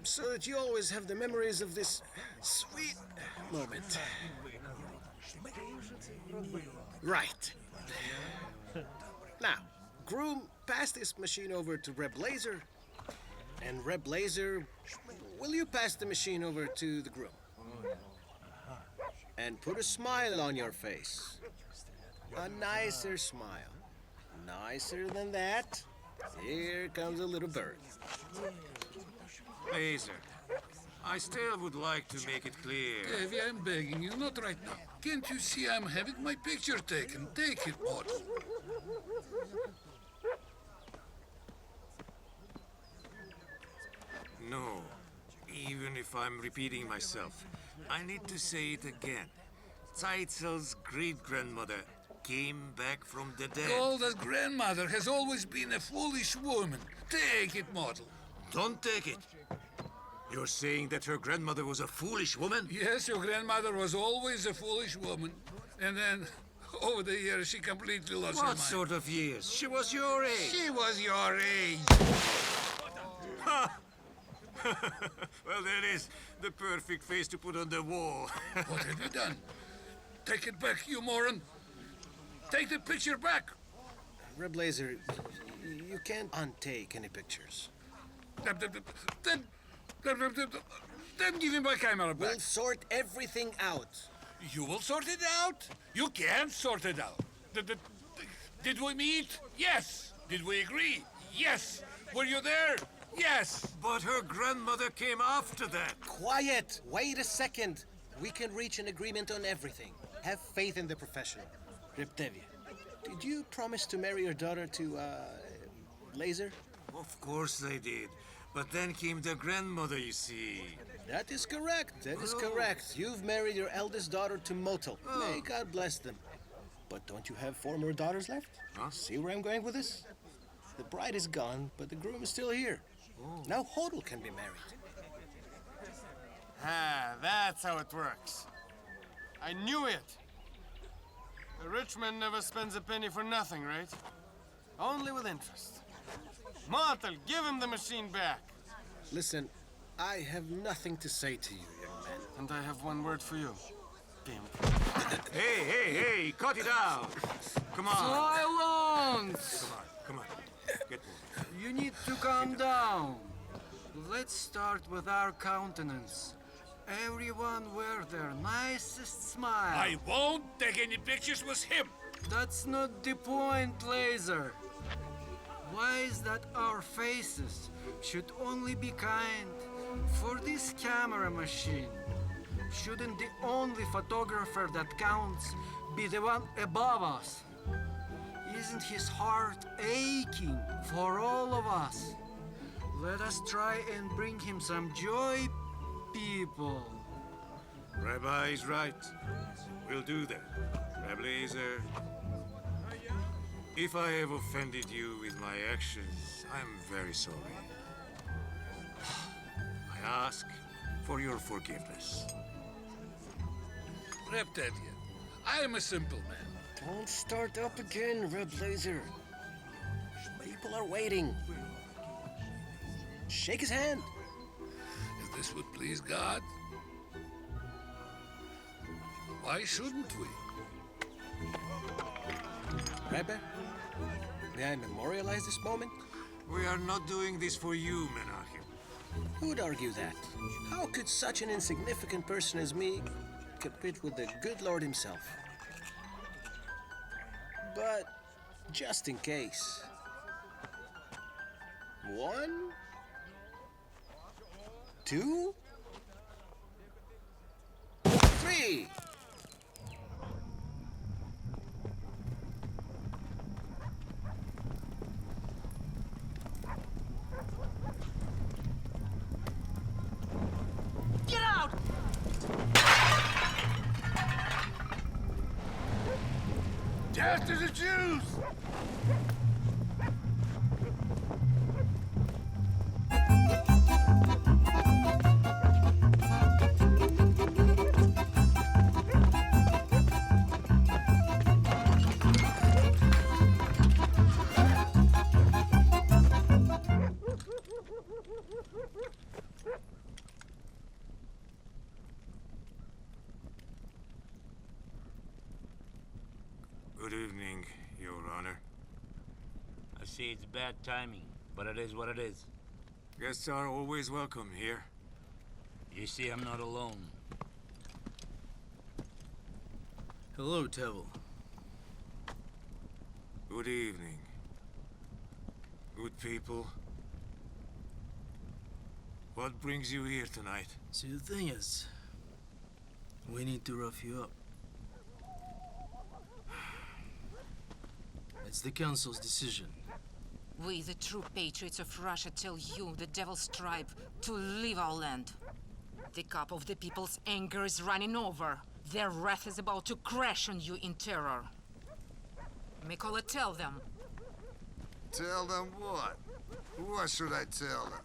So that you always have the memories of this sweet moment. Right. Now, groom, pass this machine over to Reb Laser. And Reb Laser, will you pass the machine over to the groom? And put a smile on your face. A nicer smile. Nicer than that. Here comes a little bird. Laser, I still would like to make it clear. Tevye, I'm begging you, not right now. Can't you see I'm having my picture taken? Take it, Mortal. No, even if I'm repeating myself, I need to say it again. Zeitzel's great-grandmother came back from the dead. Golda's grandmother has always been a foolish woman. Take it, Mortal. Don't take it. You're saying that her grandmother was a foolish woman? Yes, your grandmother was always a foolish woman. And then, over the years, she completely lost her mind. What sort of years? She was your age. She was your age. Well, that is the perfect face to put on the wall. What have you done? Take it back, you moron. Take the picture back. Reb Laser, you can't untake any pictures. Then give me my camera back. We'll sort everything out. You will sort it out? You can't sort it out. Did we meet? Yes. Did we agree? Yes. Were you there? Yes. But her grandmother came after that. Quiet! Wait a second. We can reach an agreement on everything. Have faith in the professional. Reb Tevye, did you promise to marry your daughter to, Laser? Of course I did. But then came the grandmother, you see. That is correct. That is correct. You've married your eldest daughter to Motel. May God bless them. But don't you have 4 more daughters left? Huh? See where I'm going with this? The bride is gone, but the groom is still here. Now Hodel can be married. Ah, that's how it works. I knew it. The rich man never spends a penny for nothing, right? Only with interest. Motel, give him the machine back. Listen, I have nothing to say to you, young man. And I have one word for you. Pimp. Hey, cut it out. Come on. Silence! Come on. Get moving. You need to calm down. Let's start with our countenance. Everyone wear their nicest smile. I won't take any pictures with him. That's not the point, Laser. Why is that our faces should only be kind for this camera machine? Shouldn't the only photographer that counts be the one above us? Isn't his heart aching for all of us? Let us try and bring him some joy, people. Rabbi is right. We'll do that. Rabbi Laser. If I have offended you with my actions, I'm very sorry. I ask for your forgiveness. Reb Tevye, I am a simple man. Don't start up again, Reb Laser. People are waiting. Shake his hand. If this would please God, why shouldn't we? Rebbe, may I memorialize this moment? We are not doing this for you, Menachem. Who'd argue that? How could such an insignificant person as me compete with the good Lord himself? But just in case. 1, 2, 3. Get out! Death to the Jews! Good evening, Your Honor. I see it's bad timing, but it is what it is. Guests are always welcome here. You see, I'm not alone. Hello, Tevye. Good evening. Good people. What brings you here tonight? See, the thing is, we need to rough you up. It's the council's decision. We, the true patriots of Russia, tell you, the devil's tribe, to leave our land. The cup of the people's anger is running over. Their wrath is about to crash on you in terror. Mikola, tell them. Tell them what? What should I tell them?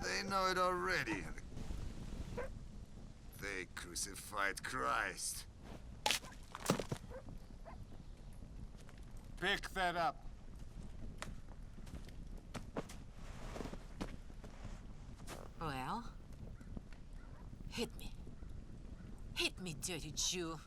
They know it already. They crucified Christ. Pick that up. Well, hit me. Hit me, dirty Jew.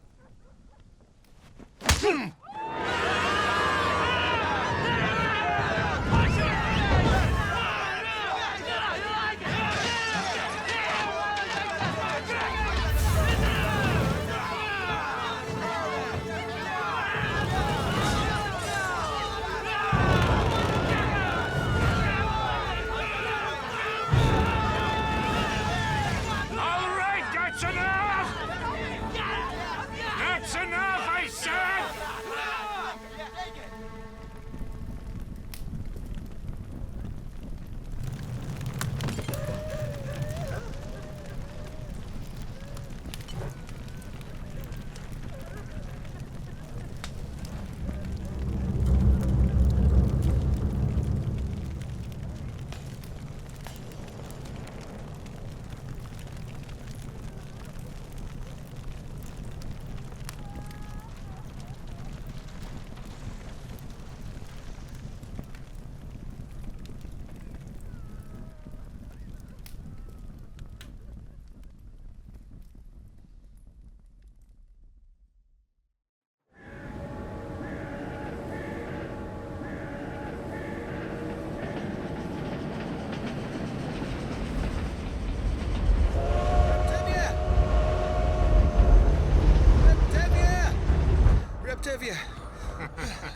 Tevye.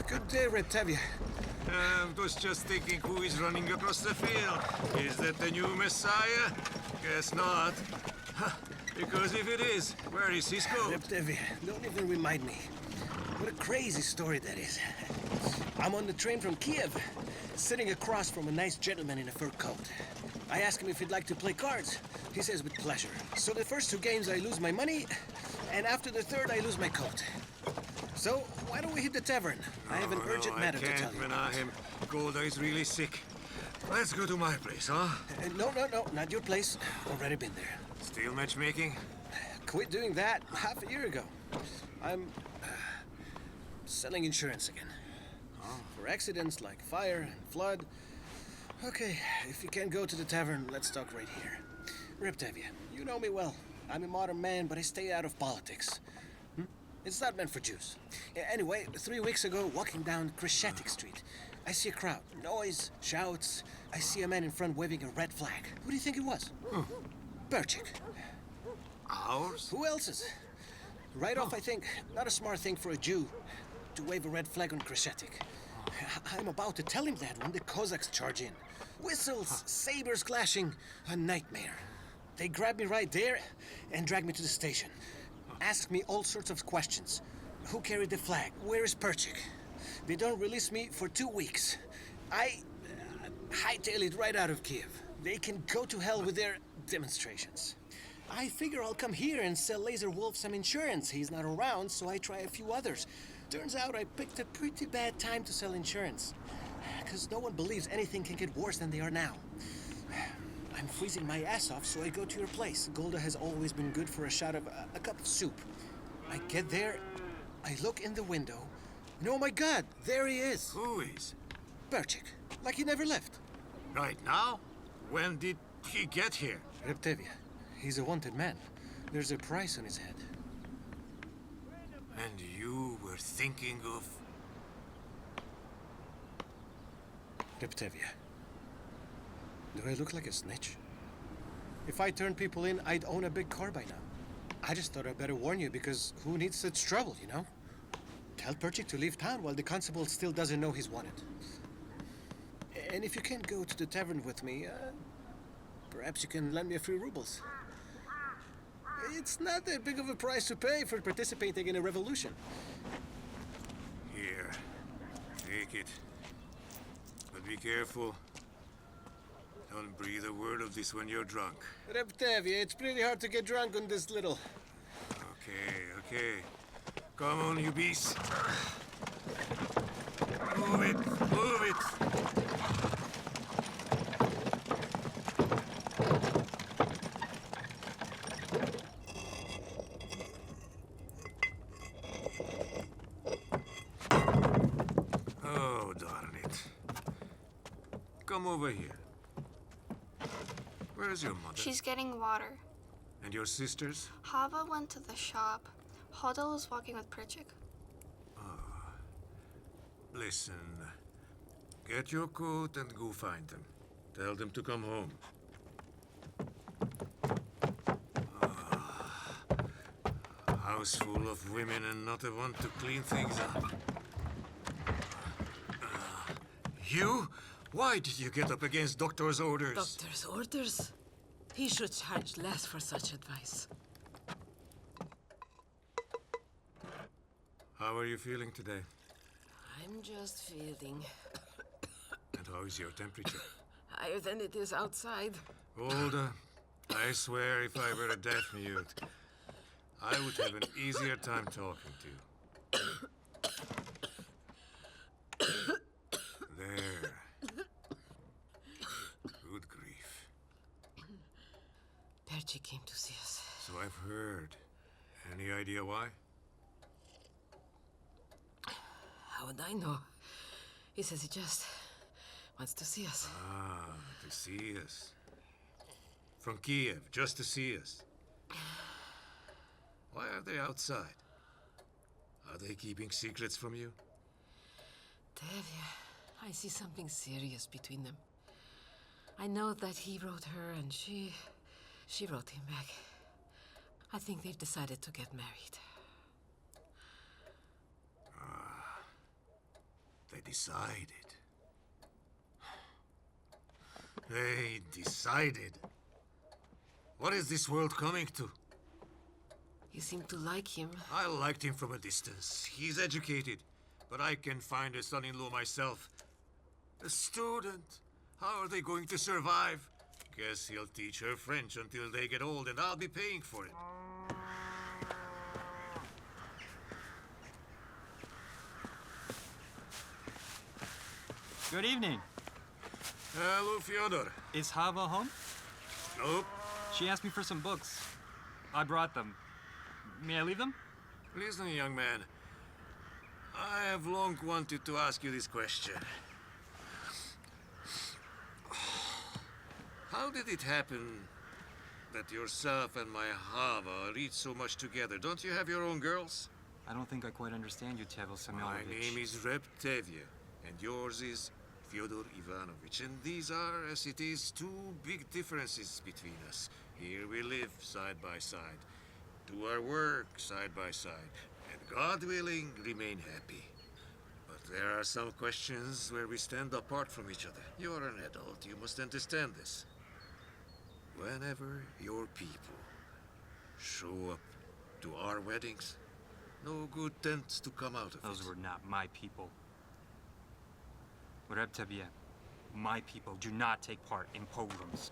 Good day, Tevye. I was just thinking who is running across the field. Is that the new Messiah? Guess not. Because if it is, where is his coat? Tevye, don't even remind me. What a crazy story that is. I'm on the train from Kiev, sitting across from a nice gentleman in a fur coat. I ask him if he'd like to play cards. He says with pleasure. So the first 2 games I lose my money, and after the third I lose my coat. So, why don't we hit the tavern? I have an urgent matter to tell you. Menahem. Golda is really sick. Let's go to my place, huh? No, not your place. Already been there. Still matchmaking? Quit doing that half a year ago. I'm selling insurance again. For accidents like fire and flood. Okay, if you can't go to the tavern, let's talk right here. Tevye, you know me well. I'm a modern man, but I stay out of politics. It's not meant for Jews. Anyway, 3 weeks ago, walking down Krishetik Street, I see a crowd. Noise, shouts. I see a man in front waving a red flag. Who do you think it was? Perchik. Ours? Who else's? Right off, I think, not a smart thing for a Jew to wave a red flag on Krishetik. I'm about to tell him that when the Cossacks charge in. Whistles, sabers clashing, a nightmare. They grab me right there and drag me to the station. Ask me all sorts of questions. Who carried the flag? Where is Perchik? They don't release me for 2 weeks. I hightail it right out of Kiev. They can go to hell with their demonstrations. I figure I'll come here and sell Laser Wolf some insurance. He's not around, so I try a few others. Turns out I picked a pretty bad time to sell insurance. Because no one believes anything can get worse than they are now. I'm freezing my ass off, so I go to your place. Golda has always been good for a shot of a cup of soup. I get there, I look in the window, and oh my God, there he is. Who is? Perchik, like he never left. Right now? When did he get here? Tevye, he's a wanted man. There's a price on his head. And you were thinking of... Tevye. Do I look like a snitch? If I turned people in, I'd own a big car by now. I just thought I'd better warn you because who needs such trouble, you know? Tell Perchik to leave town while the constable still doesn't know he's wanted. And if you can't go to the tavern with me, perhaps you can lend me a few rubles. It's not that big of a price to pay for participating in a revolution. Here, take it. But be careful. Don't breathe a word of this when you're drunk. Tevye, it's pretty hard to get drunk on this little. Okay. Come on, you beast. Move it. come over here. Where is your mother? She's getting water. And your sisters? Hava went to the shop. Hodel was walking with Pritchik. Listen, get your coat and go find them. Tell them to come home. House full of women and not a one to clean things up. You? Why did you get up against doctor's orders? Doctor's orders? He should charge less for such advice. How are you feeling today? I'm just feeling And how is your temperature? higher than it is outside. Older, I swear if I were a deaf mute, I would have an easier time talking to you. There. Good grief. Percy came to see us. So I've heard. Any idea why? How would I know? He says he just wants to see us. Ah, to see us. From Kiev, just to see us. Why are they outside? Are they keeping secrets from you? Tevye, I see something serious between them. I know that he wrote her and she wrote him back. I think they've decided to get married. They decided. They decided. What is this world coming to? You seem to like him. I liked him from a distance. He's educated, but I can find a son-in-law myself. A student. How are they going to survive? Guess he'll teach her French until they get old, and I'll be paying for it. Good evening. Hello, Fyodor. Is Hava home? Nope. She asked me for some books. I brought them. May I leave them? Listen, young man. I have long wanted to ask you this question. How did it happen that yourself and my Hava read so much together? Don't you have your own girls? I don't think I quite understand you, Tevye Semyonovich. My name is Reb Tevye, and yours is Fyodor Ivanovich. And these are, as it is, two big differences between us. Here we live side by side, do our work side by side, and God willing, remain happy. But there are some questions where we stand apart from each other. You're an adult, you must understand this. Whenever your people show up to our weddings, no good tends to come out of Those it. were not my people. Reb Tevye, my people do not take part in pogroms.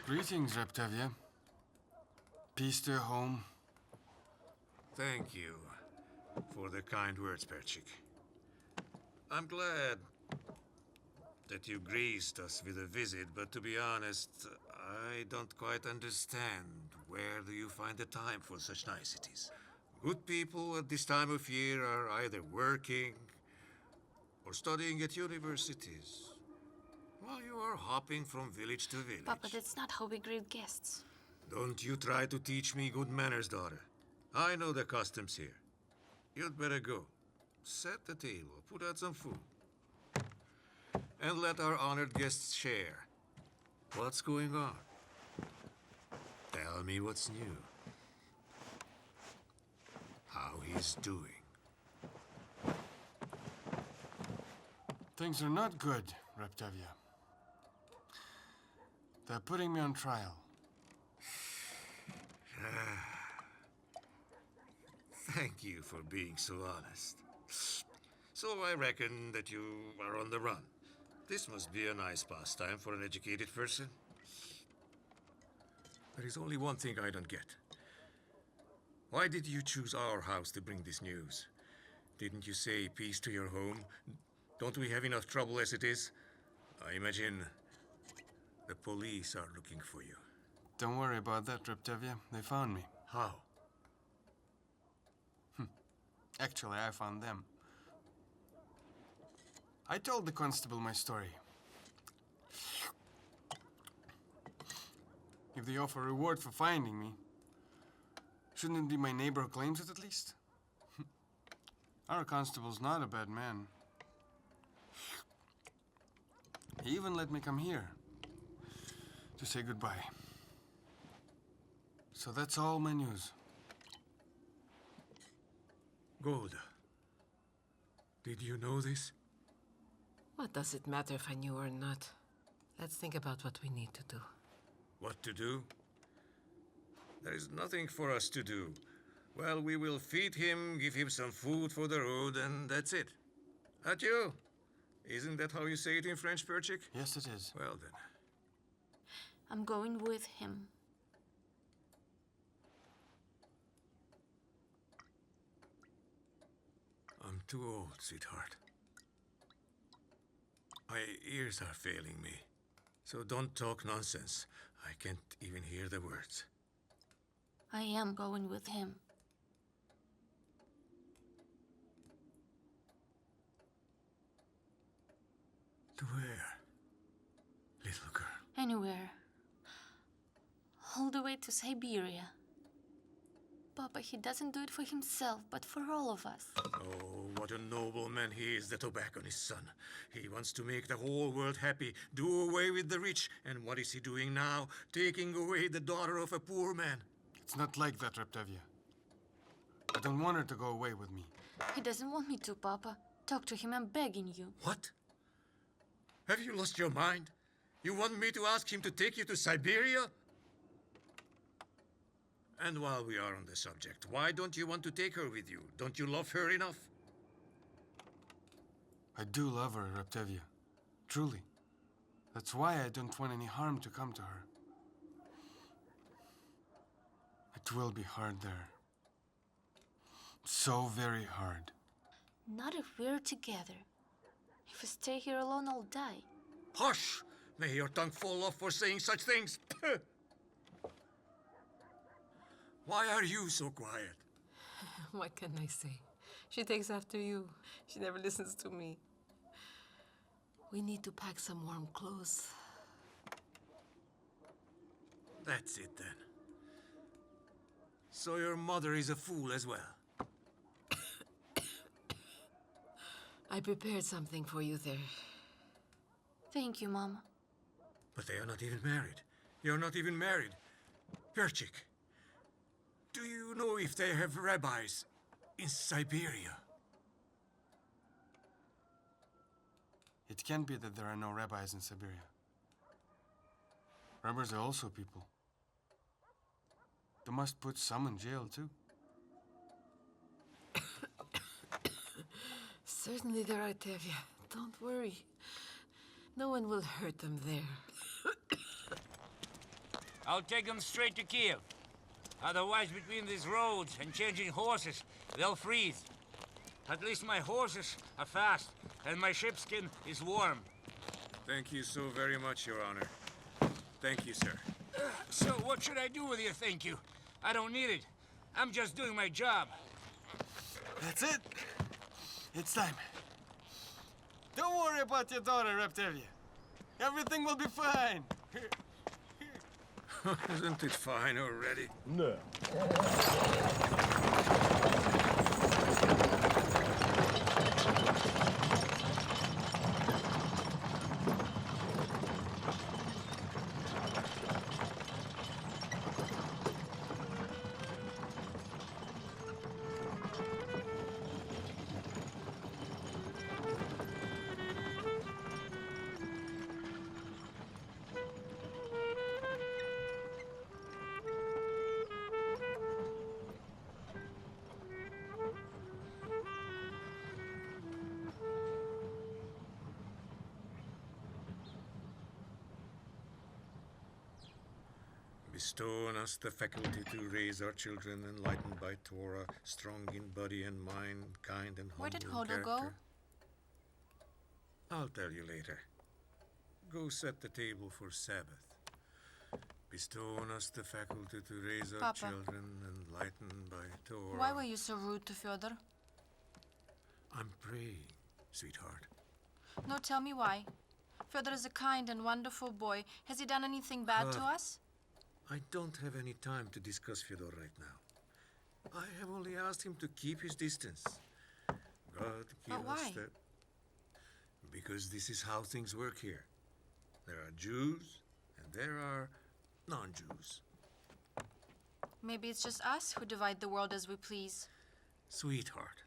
Greetings, Reb Tevye. Peace to your home. Thank you for the kind words, Perchik. I'm glad that you graced us with a visit, but to be honest, I don't quite understand. Where do you find the time for such niceties? Good people at this time of year are either working or studying at universities, while you are hopping from village to village. Papa, that's not how we greet guests. Don't you try to teach me good manners, daughter. I know the customs here. You'd better go. Set the table, put out some food. And let our honored guests share. What's going on? Tell me what's new. How he's doing. Things are not good, Reb Tevye. They're putting me on trial. Thank you for being so honest. So I reckon that you are on the run. This must be a nice pastime for an educated person. There is only one thing I don't get. Why did you choose our house to bring this news? Didn't you say peace to your home? Don't we have enough trouble as it is? I imagine the police are looking for you. Don't worry about that, Tevye. They found me. How? Actually, I found them. I told the constable my story. If they offer a reward for finding me, shouldn't it be my neighbor who claims it at least? Our constable's not a bad man. He even let me come here to say goodbye. So that's all my news. Golda, did you know this? What does it matter if I knew or not? Let's think about what we need to do. What to do? There is nothing for us to do. Well, we will feed him, give him some food for the road, and that's it. Adieu. Isn't that how you say it in French, Perchik? Yes, it is. Well, then. I'm going with him. I'm too old, sweetheart. My ears are failing me. So don't talk nonsense. I can't even hear the words. I am going with him. To where, little girl? Anywhere. All the way to Siberia. Papa, he doesn't do it for himself, but for all of us. Oh, what a noble man he is, the tobacconist's son. He wants to make the whole world happy, do away with the rich. And what is he doing now? Taking away the daughter of a poor man. It's not like that, Tevye. I don't want her to go away with me. He doesn't want me to, Papa. Talk to him, I'm begging you. What? Have you lost your mind? You want me to ask him to take you to Siberia? And while we are on the subject, why don't you want to take her with you? Don't you love her enough? I do love her, Tevye. Truly. That's why I don't want any harm to come to her. It will be hard there. So very hard. Not if we're together. If I stay here alone, I'll die. Hush! May your tongue fall off for saying such things. Why are you so quiet? What can I say? She takes after you. She never listens to me. We need to pack some warm clothes. That's it then. So your mother is a fool as well. I prepared something for you there. Thank you, Mama. But they are not even married. You're not even married. Perchik, do you know if they have rabbis in Siberia? It can't be that there are no rabbis in Siberia. Rabbis are also people. They must put some in jail, too. Certainly there are, Tevye. Don't worry. No one will hurt them there. I'll take them straight to Kiev. Otherwise, between these roads and changing horses, they'll freeze. At least my horses are fast, and my sheepskin is warm. Thank you so very much, Your Honor. Thank you, sir. So what should I do with your thank you? I don't need it. I'm just doing my job. That's it. It's time. Don't worry about your daughter, Tevye. Everything will be fine. Isn't it fine already? No. Bestow on us the faculty to raise our children enlightened by Torah, strong in body and mind, kind and humble Where did in Hodor character. go? I'll tell you later. Go set the table for Sabbath. Bestow on us the faculty to raise our Papa. children enlightened by Torah. Why were you so rude to Fyodor? I'm praying, sweetheart. No, tell me why. Fyodor is a kind and wonderful boy. Has he done anything bad to us? I don't have any time to discuss Fyodor right now. I have only asked him to keep his distance. God give But us why? the... Because this is how things work here. There are Jews and there are non-Jews. Maybe it's just us who divide the world as we please. Sweetheart,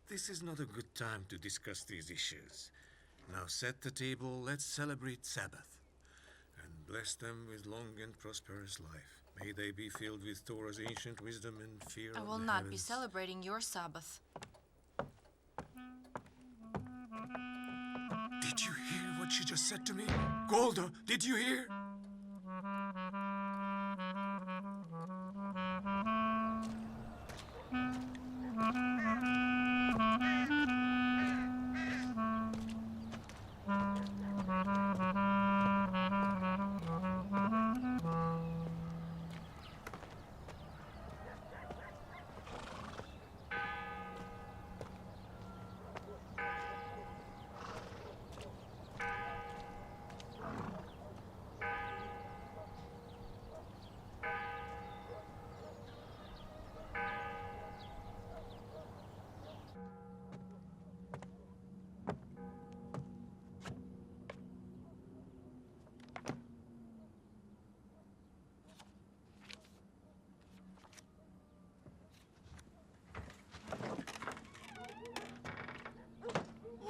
this is not a good time to discuss these issues. Now set the table, let's celebrate Sabbath. And bless them with long and prosperous life. May they be filled with Torah's ancient wisdom and fear I of will the not be heavens. celebrating your Sabbath. Did you hear what she just said to me? Golda, did you hear?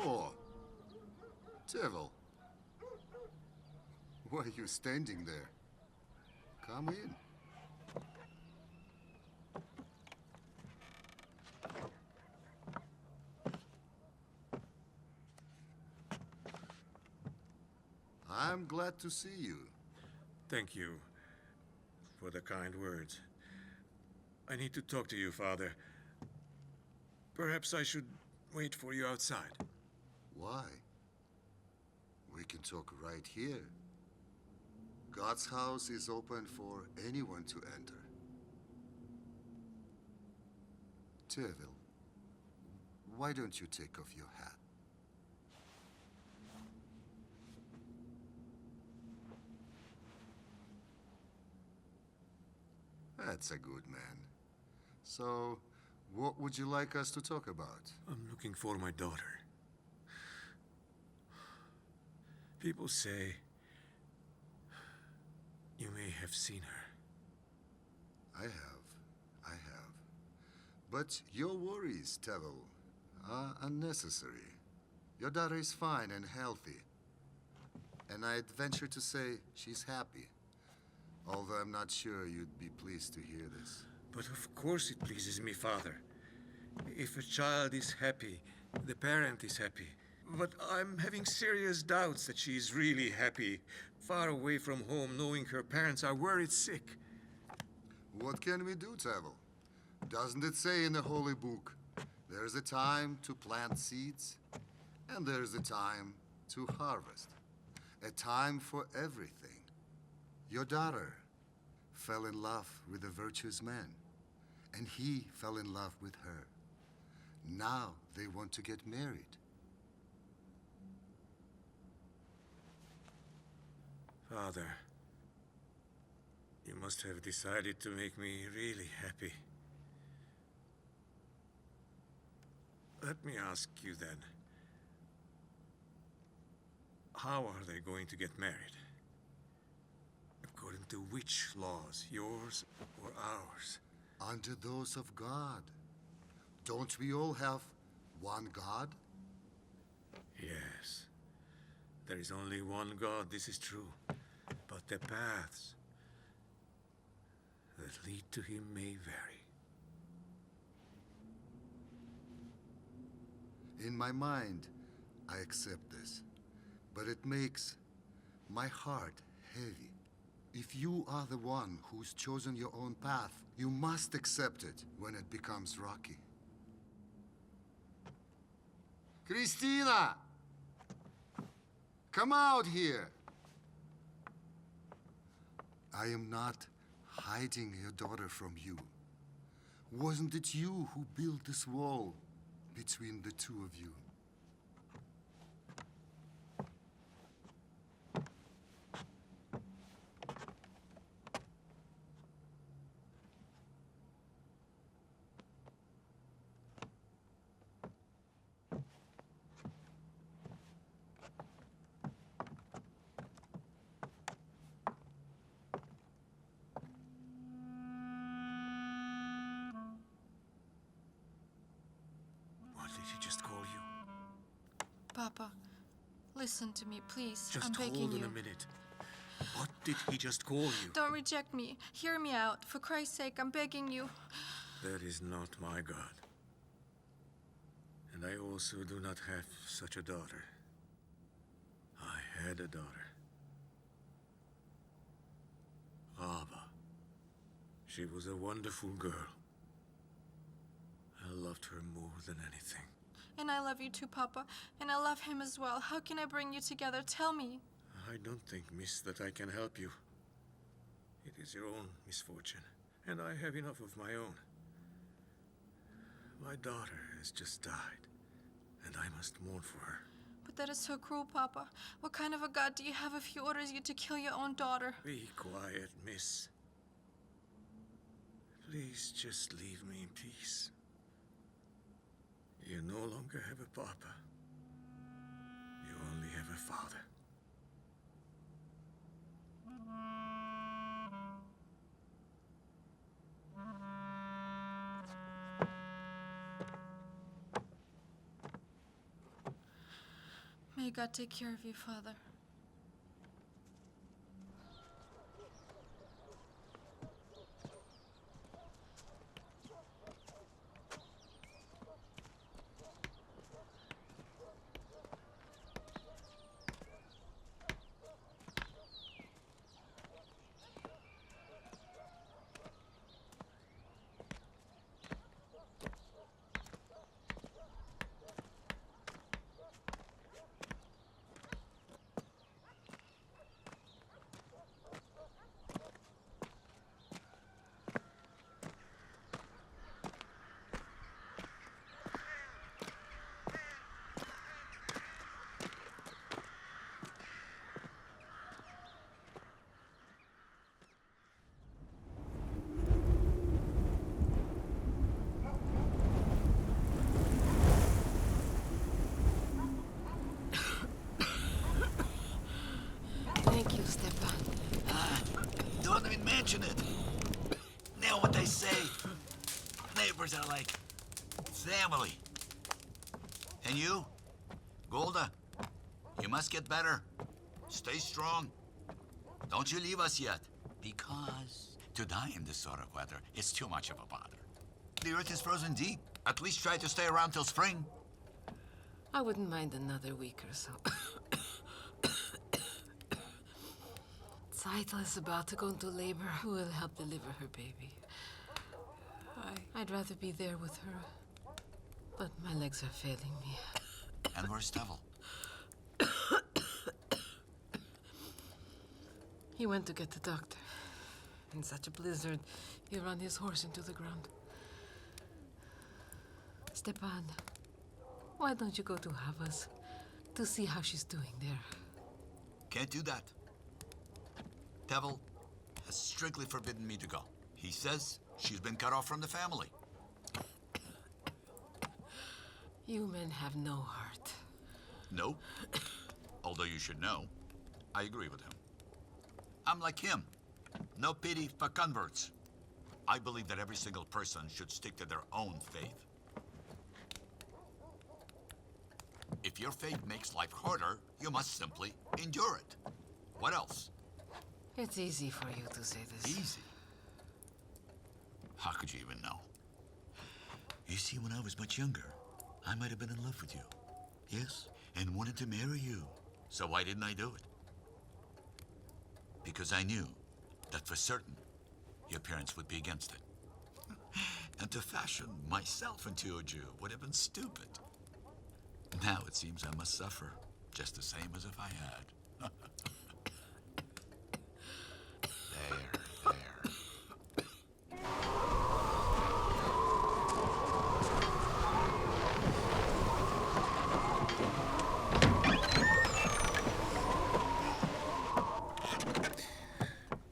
Oh, Tevye. Why are you standing there? Come in. I'm glad to see you. Thank you for the kind words. I need to talk to you, Father. Perhaps I should wait for you outside. Why? We can talk right here. God's house is open for anyone to enter. Tevye, why don't you take off your hat? That's a good man. So, what would you like us to talk about? I'm looking for my daughter. People say you may have seen her. I have. But your worries, Tevye, are unnecessary. Your daughter is fine and healthy. And I'd venture to say she's happy. Although I'm not sure you'd be pleased to hear this. But of course it pleases me, Father. If a child is happy, the parent is happy. But I'm having serious doubts that she is really happy, far away from home, knowing her parents are worried sick. What can we do, Tevye? Doesn't it say in the Holy Book, there's a time to plant seeds, and there's a time to harvest. A time for everything. Your daughter fell in love with a virtuous man, and he fell in love with her. Now they want to get married. Father, you must have decided to make me really happy. Let me ask you then, how are they going to get married? According to which laws, yours or ours? Under those of God. Don't we all have one God? Yes. There is only one God, this is true. But the paths that lead to him may vary. In my mind, I accept this. But it makes my heart heavy. If you are the one who's chosen your own path, you must accept it when it becomes rocky. Christina! Come out here! I am not hiding your daughter from you. Wasn't it you who built this wall between the two of you? What did he just call you? Papa, listen to me, please. I'm Just begging hold on you. a minute. What did he just call you? Don't reject me. Hear me out. For Christ's sake, I'm begging you. That is not my God. And I also do not have such a daughter. I had a daughter. Vova. She was a wonderful girl. I loved her more than anything. And I love you too, Papa. And I love him as well. How can I bring you together? Tell me. I don't think, miss, that I can help you. It is your own misfortune, and I have enough of my own. My daughter has just died, and I must mourn for her. But that is so cruel, Papa. What kind of a God do you have if he orders you to kill your own daughter? Be quiet, miss. Please just leave me in peace. You no longer have a papa. You only have a father. May God take care of you, Father. Thank you, Stepan. Don't even mention it. Know what they say. Neighbors are like family. And you, Golda, you must get better. Stay strong. Don't you leave us yet. Because to die in this sort of weather is too much of a bother. The earth is frozen deep. At least try to stay around till spring. I wouldn't mind another week or so. Zeitel is about to go into labor. Who will help deliver her baby? I'd rather be there with her. But my legs are failing me. And where's Devil? He went to get the doctor. In such a blizzard, he ran his horse into the ground. Stepan, why don't you go to Havas to see how she's doing there? Can't do that. Devil has strictly forbidden me to go. He says she's been cut off from the family. You men have no heart. No. Although you should know, I agree with him. I'm like him. No pity for converts. I believe that every single person should stick to their own faith. If your faith makes life harder, you must simply endure it. What else? It's easy for you to say this. Easy? How could you even know? You see, when I was much younger, I might have been in love with you. Yes, and wanted to marry you. So why didn't I do it? Because I knew that for certain your parents would be against it. And to fashion myself into a Jew would have been stupid. Now it seems I must suffer, just the same as if I had. There.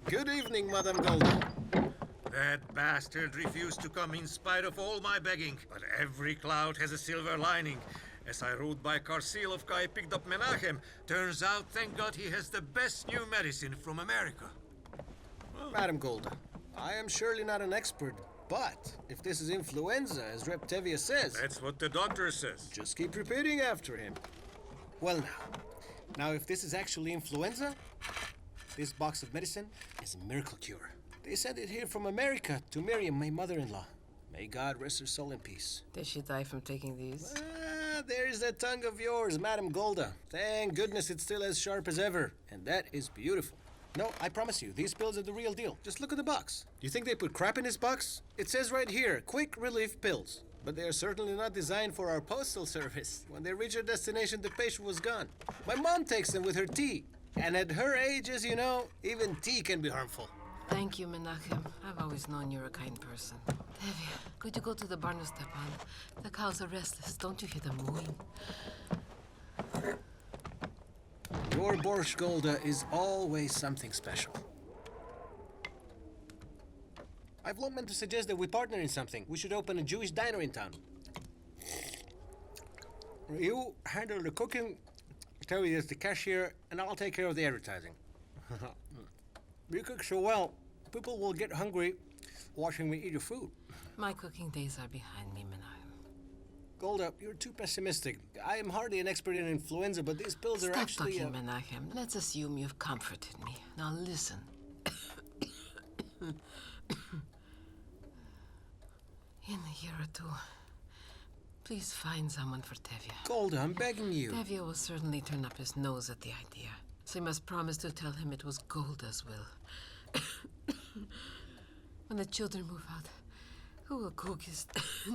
Good evening, Madame Golda. That bastard refused to come in spite of all my begging. But every cloud has a silver lining. As I rode by Karsilovka, I picked up Menachem. Turns out, thank God, he has the best new medicine from America. Madame Golda, I am surely not an expert, but if this is influenza, as Rep Tevye says... That's what the doctor says. Just keep repeating after him. Well now if this is actually influenza, this box of medicine is a miracle cure. They sent it here from America to Miriam, my mother-in-law. May God rest her soul in peace. Did she die from taking these? There's that tongue of yours, Madame Golda. Thank goodness it's still as sharp as ever. And that is beautiful. No, I promise you, these pills are the real deal. Just look at the box. Do you think they put crap in this box? It says right here, quick relief pills. But they are certainly not designed for our postal service. When they reach their destination, the patient was gone. My mom takes them with her tea. And at her age, as you know, even tea can be harmful. Thank you, Menachem. I've always known you're a kind person. Tevye, could you go to the barn with Stepan? The cows are restless. Don't you hear them mooing? Your borscht, Golda, is always something special. I've long meant to suggest that we partner in something. We should open a Jewish diner in town. You handle the cooking, Tevye is the cashier, and I'll take care of the advertising. You cook so well, people will get hungry watching me eat your food. My cooking days are behind me, Menachem. Golda, you're too pessimistic. I am hardly an expert in influenza, but these pills are Stop actually... talking, Menachem. Let's assume you've comforted me. Now listen. In a year or two, please find someone for Tevye. Golda, I'm begging you. Tevye will certainly turn up his nose at the idea. So you must promise to tell him it was Golda's will. When the children move out, who will cook his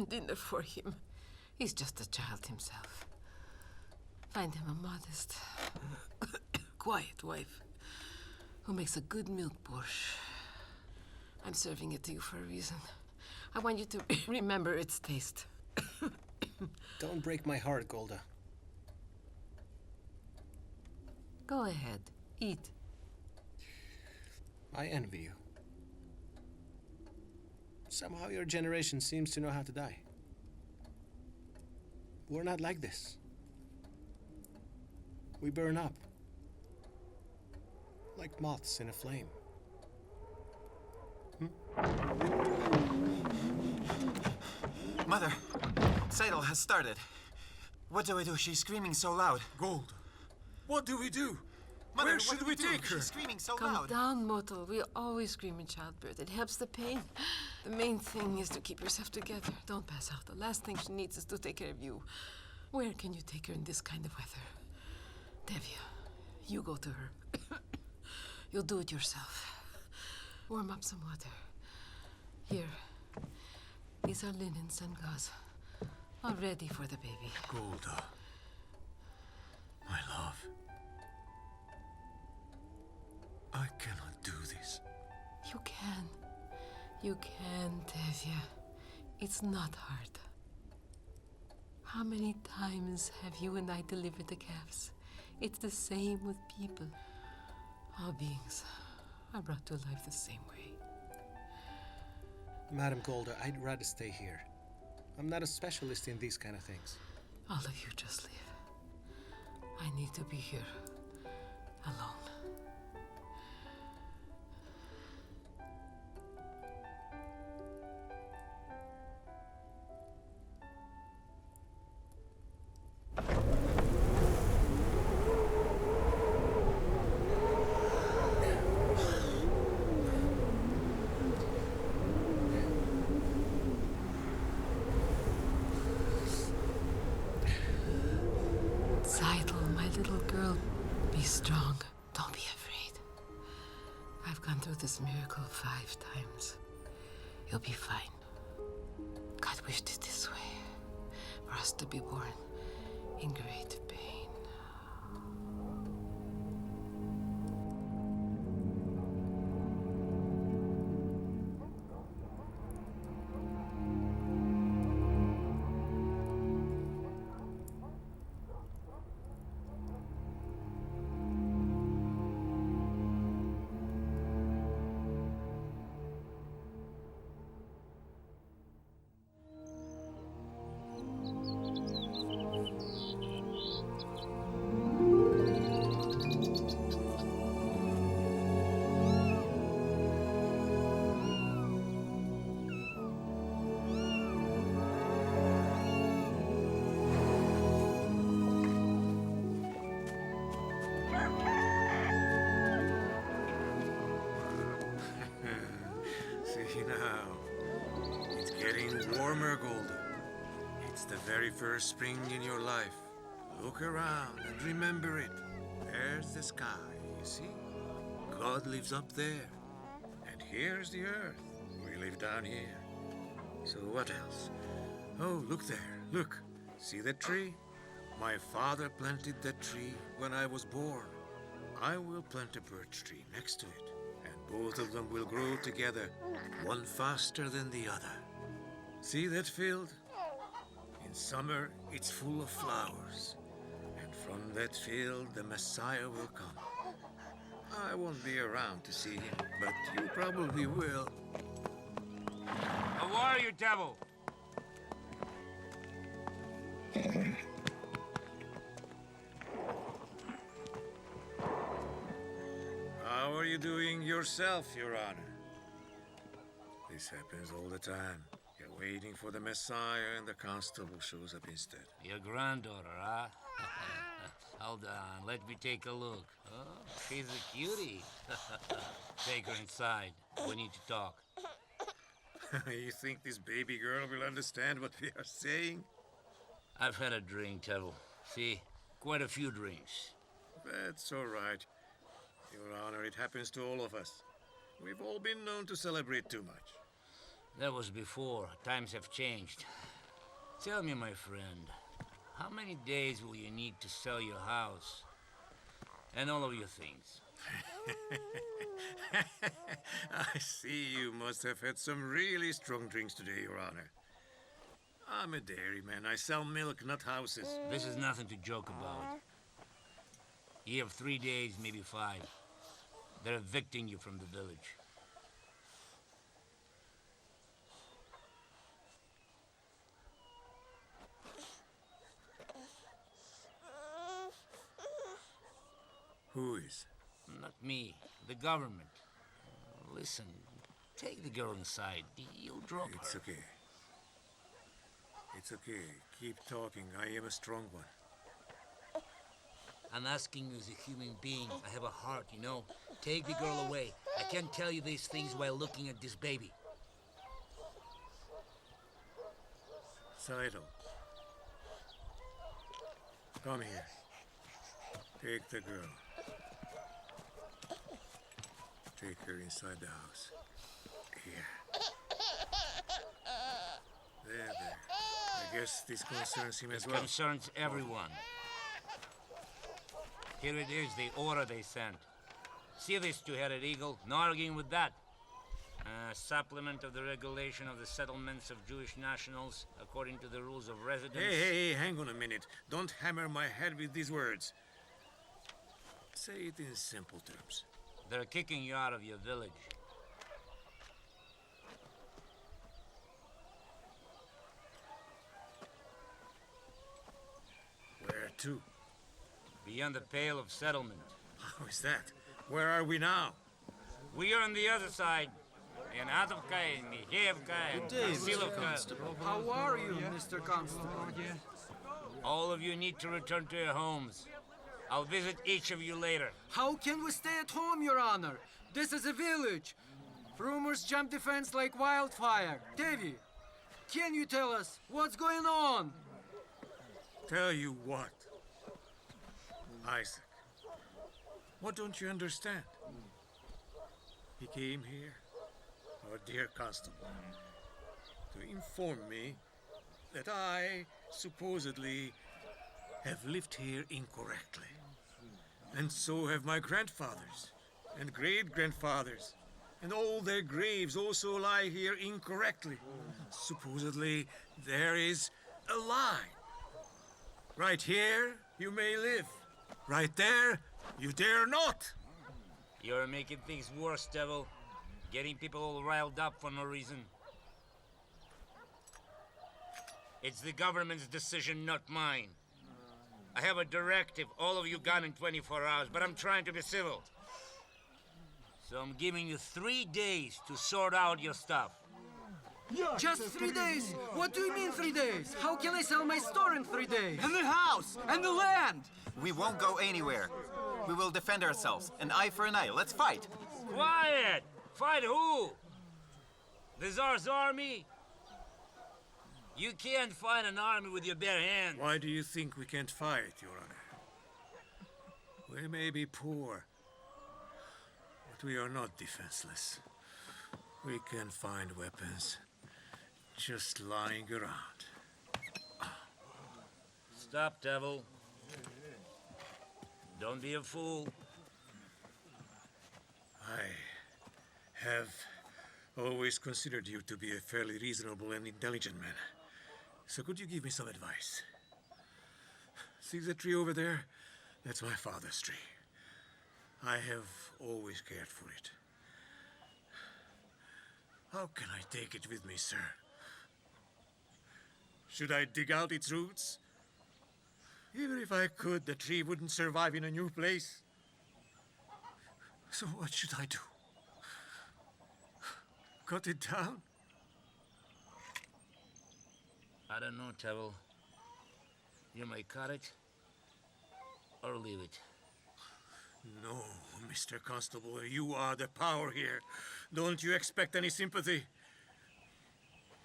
dinner for him? He's just a child himself. Find him a modest, quiet wife who makes a good milk borscht. I'm serving it to you for a reason. I want you to remember its taste. Don't break my heart, Golda. Go ahead, eat. I envy you. Somehow your generation seems to know how to die. We're not like this. We burn up. Like moths in a flame. Mother, Seidel has started. What do I do? She's screaming so loud. Gold, what do we do? Mother, Where should we take her? She's screaming so Calm loud. down, Motel. We always scream in childbirth. It helps the pain. The main thing is to keep yourself together. Don't pass out. The last thing she needs is to take care of you. Where can you take her in this kind of weather? Tevye, you go to her. You'll do it yourself. Warm up some water. Here. These are linens and gauze. All ready for the baby. Golda, my love. I cannot do this. You can. You can, Tevye. It's not hard. How many times have you and I delivered the calves? It's the same with people. All beings are brought to life the same way. Madame Golda, I'd rather stay here. I'm not a specialist in these kind of things. All of you just leave. I need to be here. Alone. Seidel, my little girl, be strong. Don't be gone through this miracle 5 times. You'll be fine. God wished it this way, for us to be born in great pain. See now, it's getting warmer, Golda. It's the very first spring in your life. Look around and remember it. There's the sky, you see? God lives up there. And here's the earth. We live down here. So what else? Oh, look there. Look. See that tree? My father planted that tree when I was born. I will plant a birch tree next to it. And both of them will grow together, one faster than the other. See that field? In summer, it's full of flowers. And from that field, the Messiah will come. I won't be around to see him, but you probably will. How are you, devil? How are you doing yourself, Your Honor? This happens all the time. You're waiting for the Messiah and the constable shows up instead. Your granddaughter, huh? Hold on, let me take a look. Oh, she's a cutie. Take her inside. We need to talk. You think this baby girl will understand what we are saying? I've had a drink, Tevye. See, quite a few drinks. That's all right. Your Honor, it happens to all of us. We've all been known to celebrate too much. That was before. Times have changed. Tell me, my friend, how many days will you need to sell your house and all of your things? I see you must have had some really strong drinks today, Your Honor. I'm a dairyman. I sell milk, not houses. This is nothing to joke about. You have 3 days, maybe 5. They're evicting you from the village. Who is? Not me. The government. Listen, take the girl inside. You'll drop her. It's okay. It's okay. Keep talking. I am a strong one. I'm asking you as a human being. I have a heart, you know. Take the girl away. I can't tell you these things while looking at this baby. Seidel. Come here. Take the girl. Take her inside the house. Here. There. I guess this concerns him as well. It concerns everyone. Here it is, the order they sent. See this two-headed eagle? No arguing with that. Supplement of the regulation of the settlements of Jewish nationals according to the rules of residence. Hey, hang on a minute. Don't hammer my head with these words. Say it in simple terms. They're kicking you out of your village. Where to? Beyond the pale of settlement. How is that? Where are we now? We are on the other side. In Adovka, in Mikheyevka, in Vasilovka. How are you, Mr. Constable? All of you need to return to your homes. I'll visit each of you later. How can we stay at home, Your Honor? This is a village. Rumors jump the fence like wildfire. Tevye, can you tell us what's going on? Tell you what? Isaac, what don't you understand? He came here, our dear constable, to inform me that I supposedly have lived here incorrectly. And so have my grandfathers and great-grandfathers. And all their graves also lie here incorrectly. Supposedly, there is a line. Right here, you may live. Right there, you dare not. You're making things worse, Devil. Getting people all riled up for no reason. It's the government's decision, not mine. I have a directive, all of you gone in 24 hours, but I'm trying to be civil. So I'm giving you 3 days to sort out your stuff. Just 3 days? What do you mean 3 days? How can I sell my store in 3 days? And the house! And the land! We won't go anywhere. We will defend ourselves. An eye for an eye. Let's fight. Quiet! Fight who? The Tsar's army? You can't fight an army with your bare hands. Why do you think we can't fight, Your Honor? We may be poor, but we are not defenseless. We can find weapons just lying around. Stop, Devil. Don't be a fool. I have always considered you to be a fairly reasonable and intelligent man. So could you give me some advice? See the tree over there? That's my father's tree. I have always cared for it. How can I take it with me, sir? Should I dig out its roots? Even if I could, the tree wouldn't survive in a new place. So what should I do? Cut it down? I don't know, Tevye. You may cut it or leave it. No, Mr. Constable, you are the power here. Don't you expect any sympathy?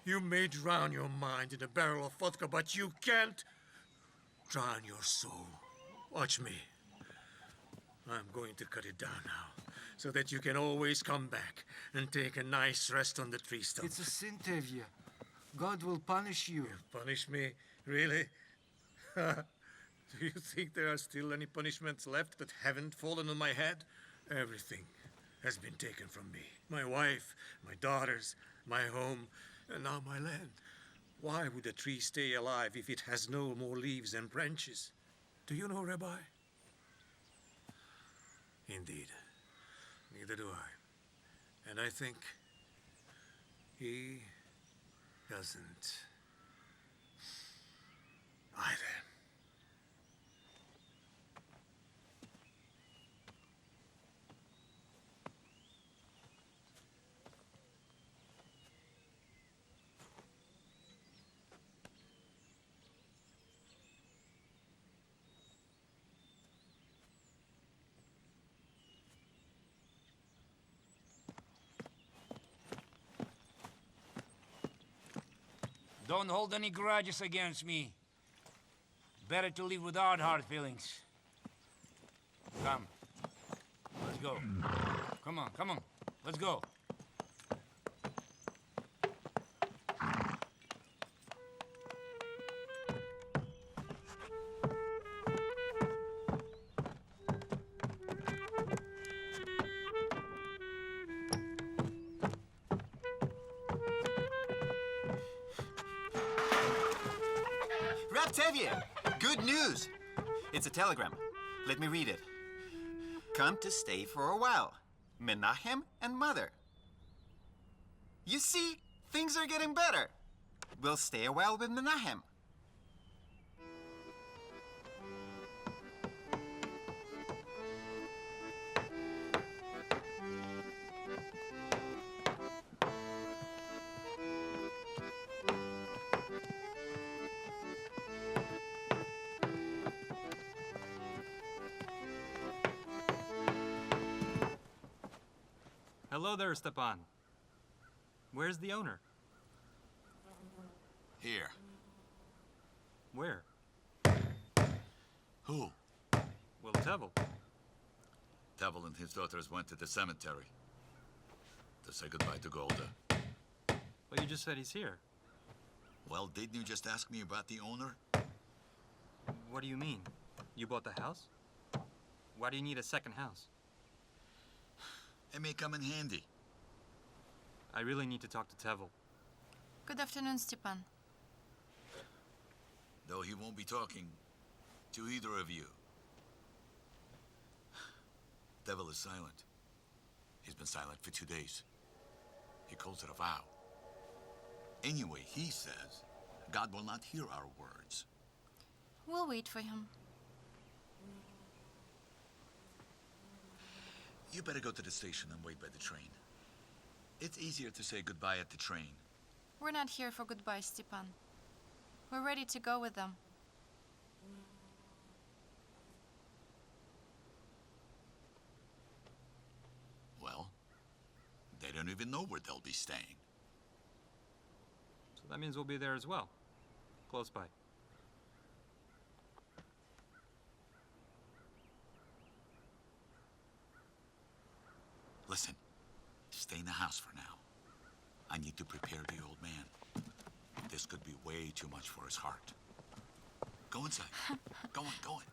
You may drown your mind in a barrel of vodka, but you can't drown your soul. Watch me. I'm going to cut it down now, so that you can always come back and take a nice rest on the tree stump. It's a sin, Tevye. God will punish you. Punish me? Really? Do you think there are still any punishments left that haven't fallen on my head? Everything has been taken from me. My wife, my daughters, my home, and now my land. Why would a tree stay alive if it has no more leaves and branches? Do you know, Rabbi? Indeed. Neither do I. And I think he doesn't either. Don't hold any grudges against me. Better to live without hard feelings. Come. Let's go. Come on, come on. Let's go. Tevye, good news. It's a telegram. Let me read it. Come to stay for a while. Menachem and Mother. You see, things are getting better. We'll stay a while with Menachem. Hello there, Stepan. Where's the owner? Here. Where? Who? Well, Tevye. Tevye and his daughters went to the cemetery. to say goodbye to Golda. Well, you just said he's here. Well, didn't you just ask me about the owner? What do you mean? You bought the house? Why do you need a second house? It may come in handy. I really need to talk to Tevye. Good afternoon, Stepan. Though he won't be talking to either of you. Devil is silent. He's been silent for 2 days. He calls it a vow. Anyway, he says God will not hear our words. We'll wait for him. You better go to the station and wait by the train. It's easier to say goodbye at the train. We're not here for goodbye, Stepan. We're ready to go with them. Well, they don't even know where they'll be staying. So that means we'll be there as well. Close by. Listen, stay in the house for now. I need to prepare the old man. This could be way too much for his heart. Go inside. Go on, go on.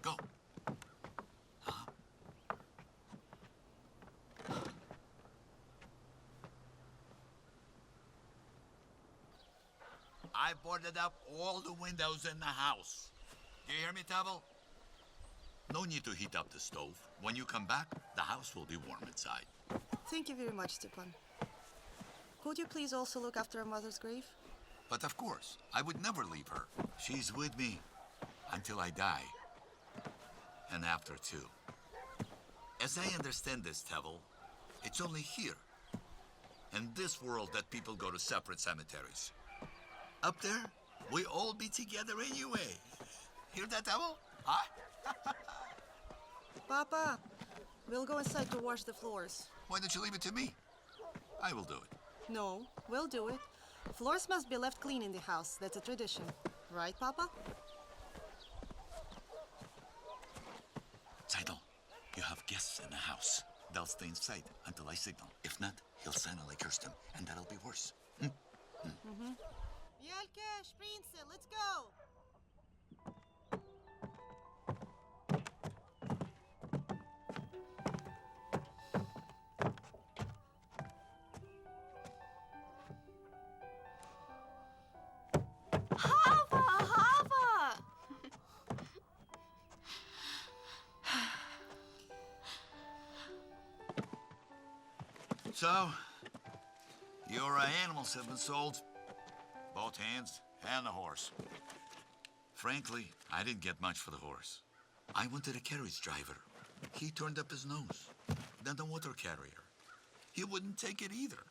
Go. I boarded up all the windows in the house. Do you hear me, Tevye? No need to heat up the stove. When you come back, the house will be warm inside. Thank you very much, Stepan. Could you please also look after our mother's grave? But of course, I would never leave her. She's with me until I die. And after, too. As I understand this, Tevye, it's only here, in this world, that people go to separate cemeteries. Up there, we all be together anyway. Hear that, Tevye? Huh? Papa, we'll go inside to wash the floors. Why don't you leave it to me? I will do it. No, we'll do it. Floors must be left clean in the house. That's a tradition. Right, Papa? Seidel, you have guests in the house. They'll stay inside until I signal. If not, he'll sound like curse them, and that'll be worse. Yelke, Sprinze, let's go! So, your animals have been sold. Both hands and the horse. Frankly, I didn't get much for the horse. I wanted a carriage driver. He turned up his nose. Then the water carrier. He wouldn't take it either.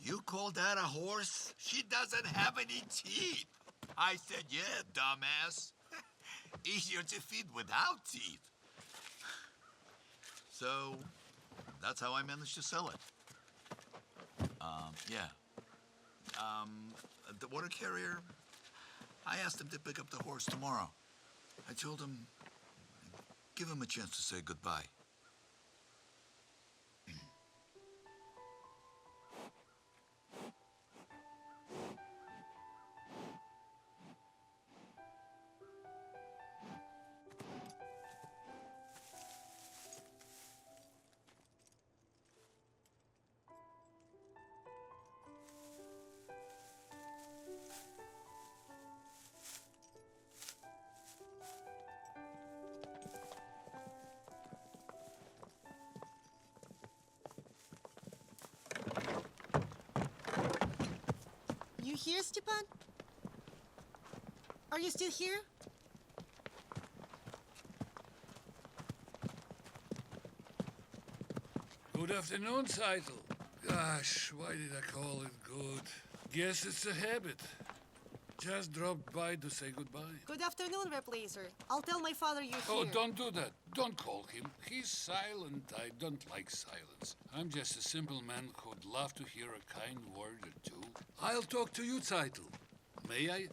You call that a horse? She doesn't have any teeth. I said, yeah, dumbass. Easier to feed without teeth. So, that's how I managed to sell it. The water carrier, I asked him to pick up the horse tomorrow. I told him, give him a chance to say goodbye. You here, Stepan? Are you still here? Good afternoon, Seidel. Gosh, why did I call it good? Guess it's a habit. Just dropped by to say goodbye. Good afternoon, Replacer. I'll tell my father you're Oh, here. don't do that. Don't call him. He's silent. I don't like silence. I'm just a simple man who'd love to hear a kind word or two. I'll talk to you, Seidel. May I?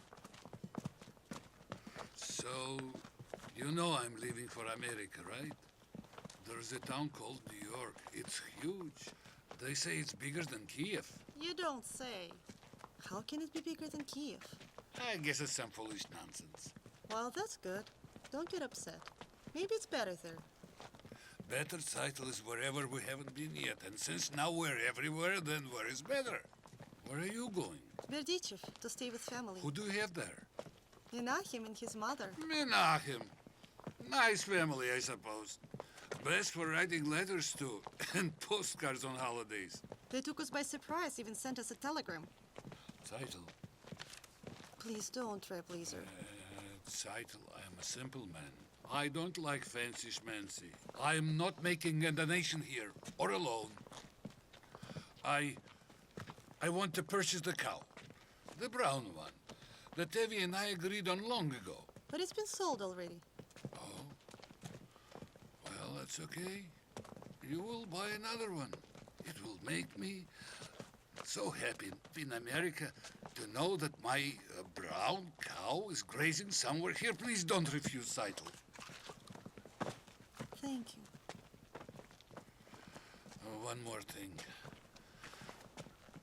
So, you know I'm leaving for America, right? There's a town called New York. It's huge. They say it's bigger than Kiev. You don't say. How can it be bigger than Kiev? I guess it's some foolish nonsense. Well, that's good. Don't get upset. Maybe it's better there. Better title is wherever we haven't been yet. And since now we're everywhere, then where is better? Where are you going? Berdichev, to stay with family. Who do you have there? Menachem and his mother. Menachem. Nice family, I suppose. Best for writing letters to and postcards on holidays. They took us by surprise, even sent us a telegram. Title? Please don't, Reblazer. Title, I'm a simple man. I don't like fancy schmancy. I'm not making a donation here, or a loan. I want to purchase the cow. The brown one. That Tevye and I agreed on long ago. But it's been sold already. Oh? Well, that's okay. You will buy another one. It will make me so happy in America to know that my brown cow is grazing somewhere here. Please don't refuse title. Thank you. One more thing.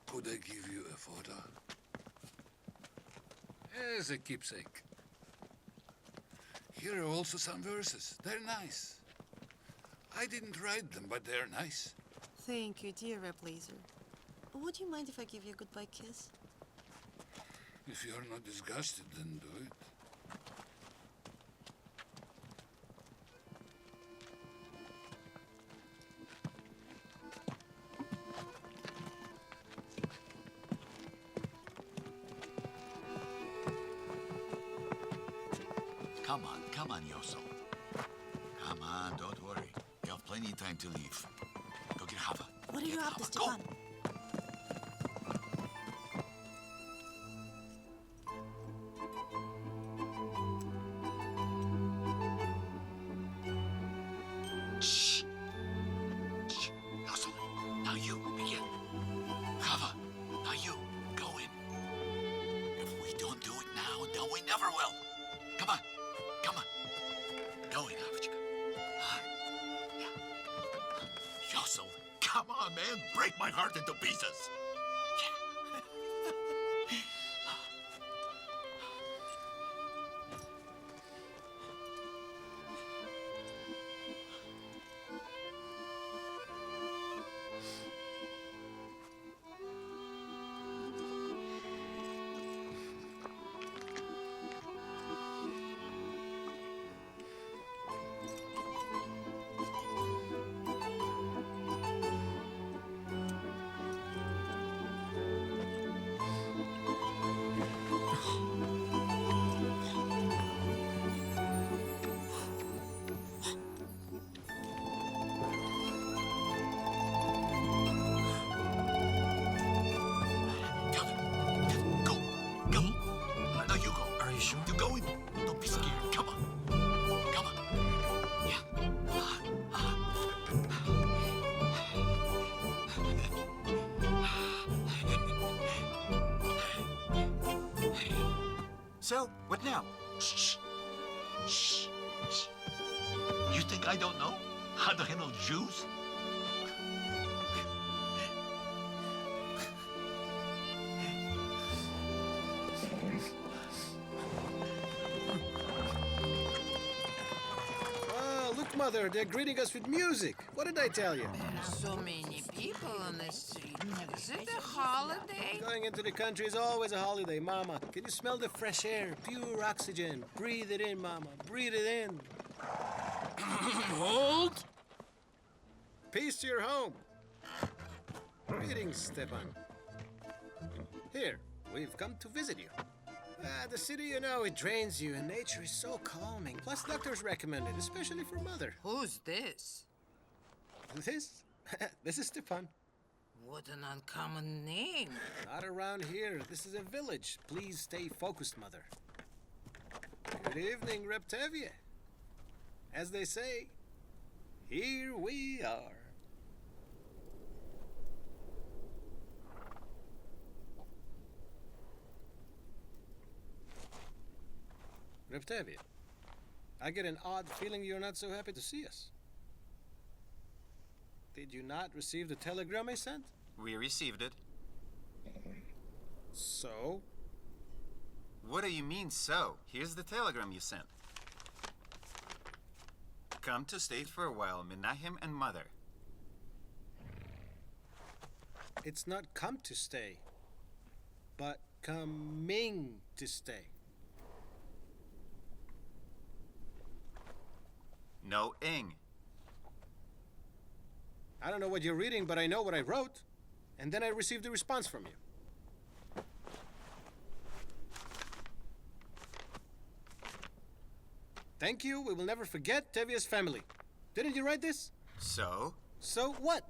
Could I give you a photo? As a keepsake. Here are also some verses. They're nice. I didn't write them, but they're nice. Thank you, dear Reblazer. Would you mind if I give you a goodbye kiss? If you're not disgusted, then do it. Come on, Yossel. Come on, don't worry. You have plenty of time to leave. Go get Hava. What are you up to, Go. Stepan? Shh. Shh. Yossel, now you begin. Hava, now you go in. If we don't do it now, then we never will. Come on. Come on. Go in, Havachka. Yeah. Yossel, come on, man. Break my heart into pieces. So, what now? Shh. Shh. Shh. You think I don't know how to handle Jews? Oh, look, Mother, they're greeting us with music. What did I tell you? So many people on the street. Is it a holiday? Going into the country is always a holiday, Mama. Can you smell the fresh air, pure oxygen? Breathe it in, Mama. Breathe it in. Hold! Peace to your home. Greetings, Stepan. Here, we've come to visit you. The city, you know, it drains you, and nature is so calming. Plus, doctors recommend it, especially for Mother. Who's this? This is Stepan. What an uncommon name. Not around here. This is a village. Please stay focused, Mother. Good evening, Reb Tevye. As they say, here we are. Reb Tevye, I get an odd feeling you're not so happy to see us. Did you not receive the telegram I sent? We received it. So? What do you mean, so? Here's the telegram you sent. Come to stay for a while, Menachem and Mother. It's not come to stay, but coming to stay. No ing. I don't know what you're reading, but I know what I wrote. And then I received a response from you. Thank you. We will never forget Tevye's family. Didn't you write this? So? So what?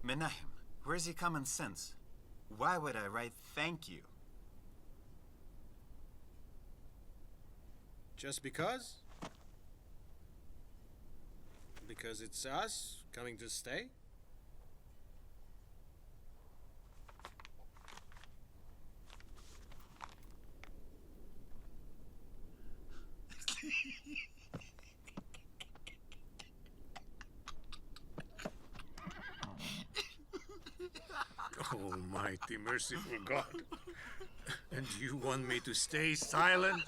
Menachem, where's your common sense? Why would I write thank you? Just because? Because it's us coming to stay? Almighty, merciful God. And you want me to stay silent?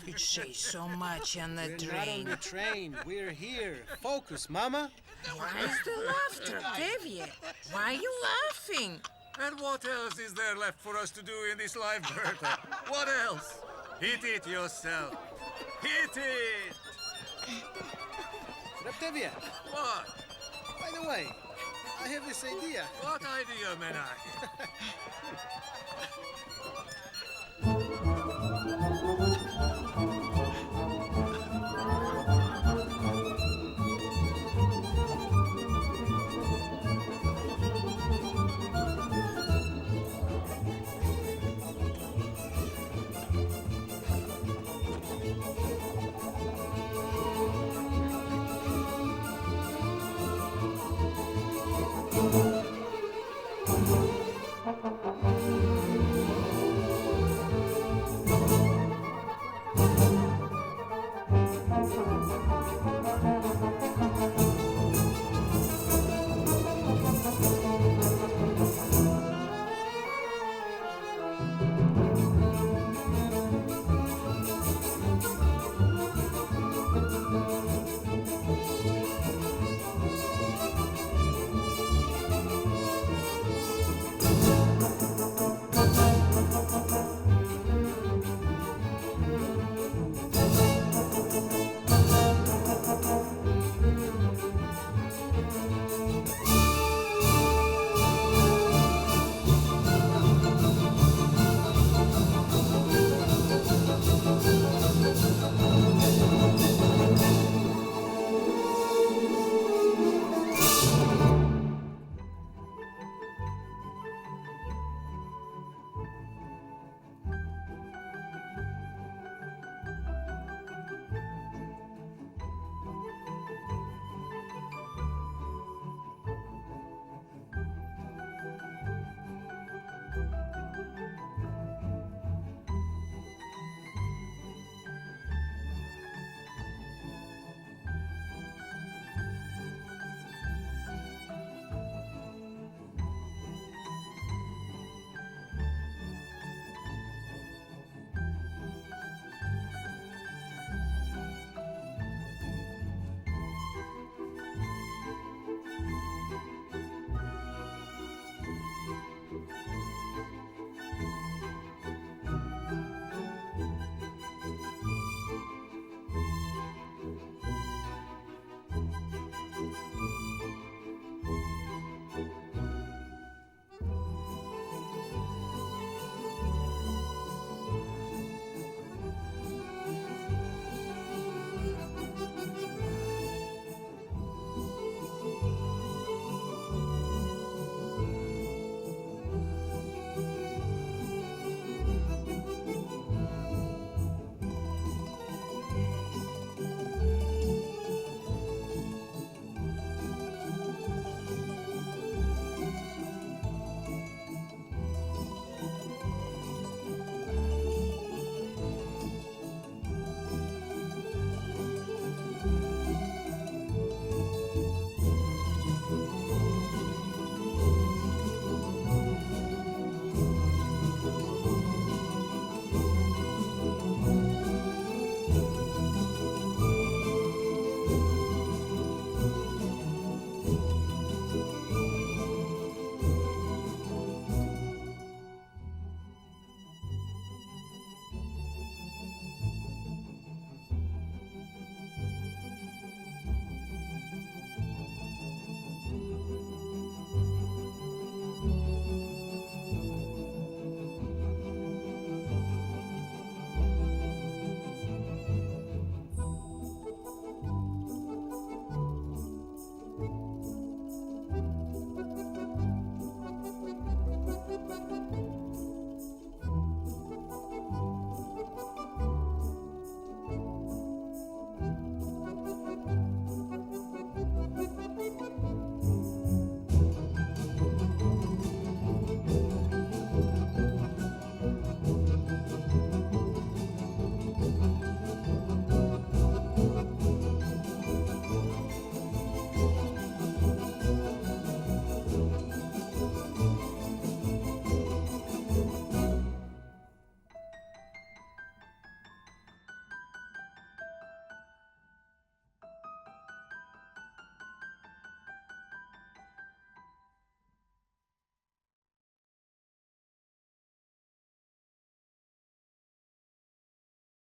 You say so much on the We're not on the train. We're here. Focus, Mama. Why is the laughter, Tevye? Why are you laughing? And what else is there left for us to do in this life, Berta? What else? Hit it yourself. Hit it! Tevye. What? By the way, I have this idea. What idea, Menachem?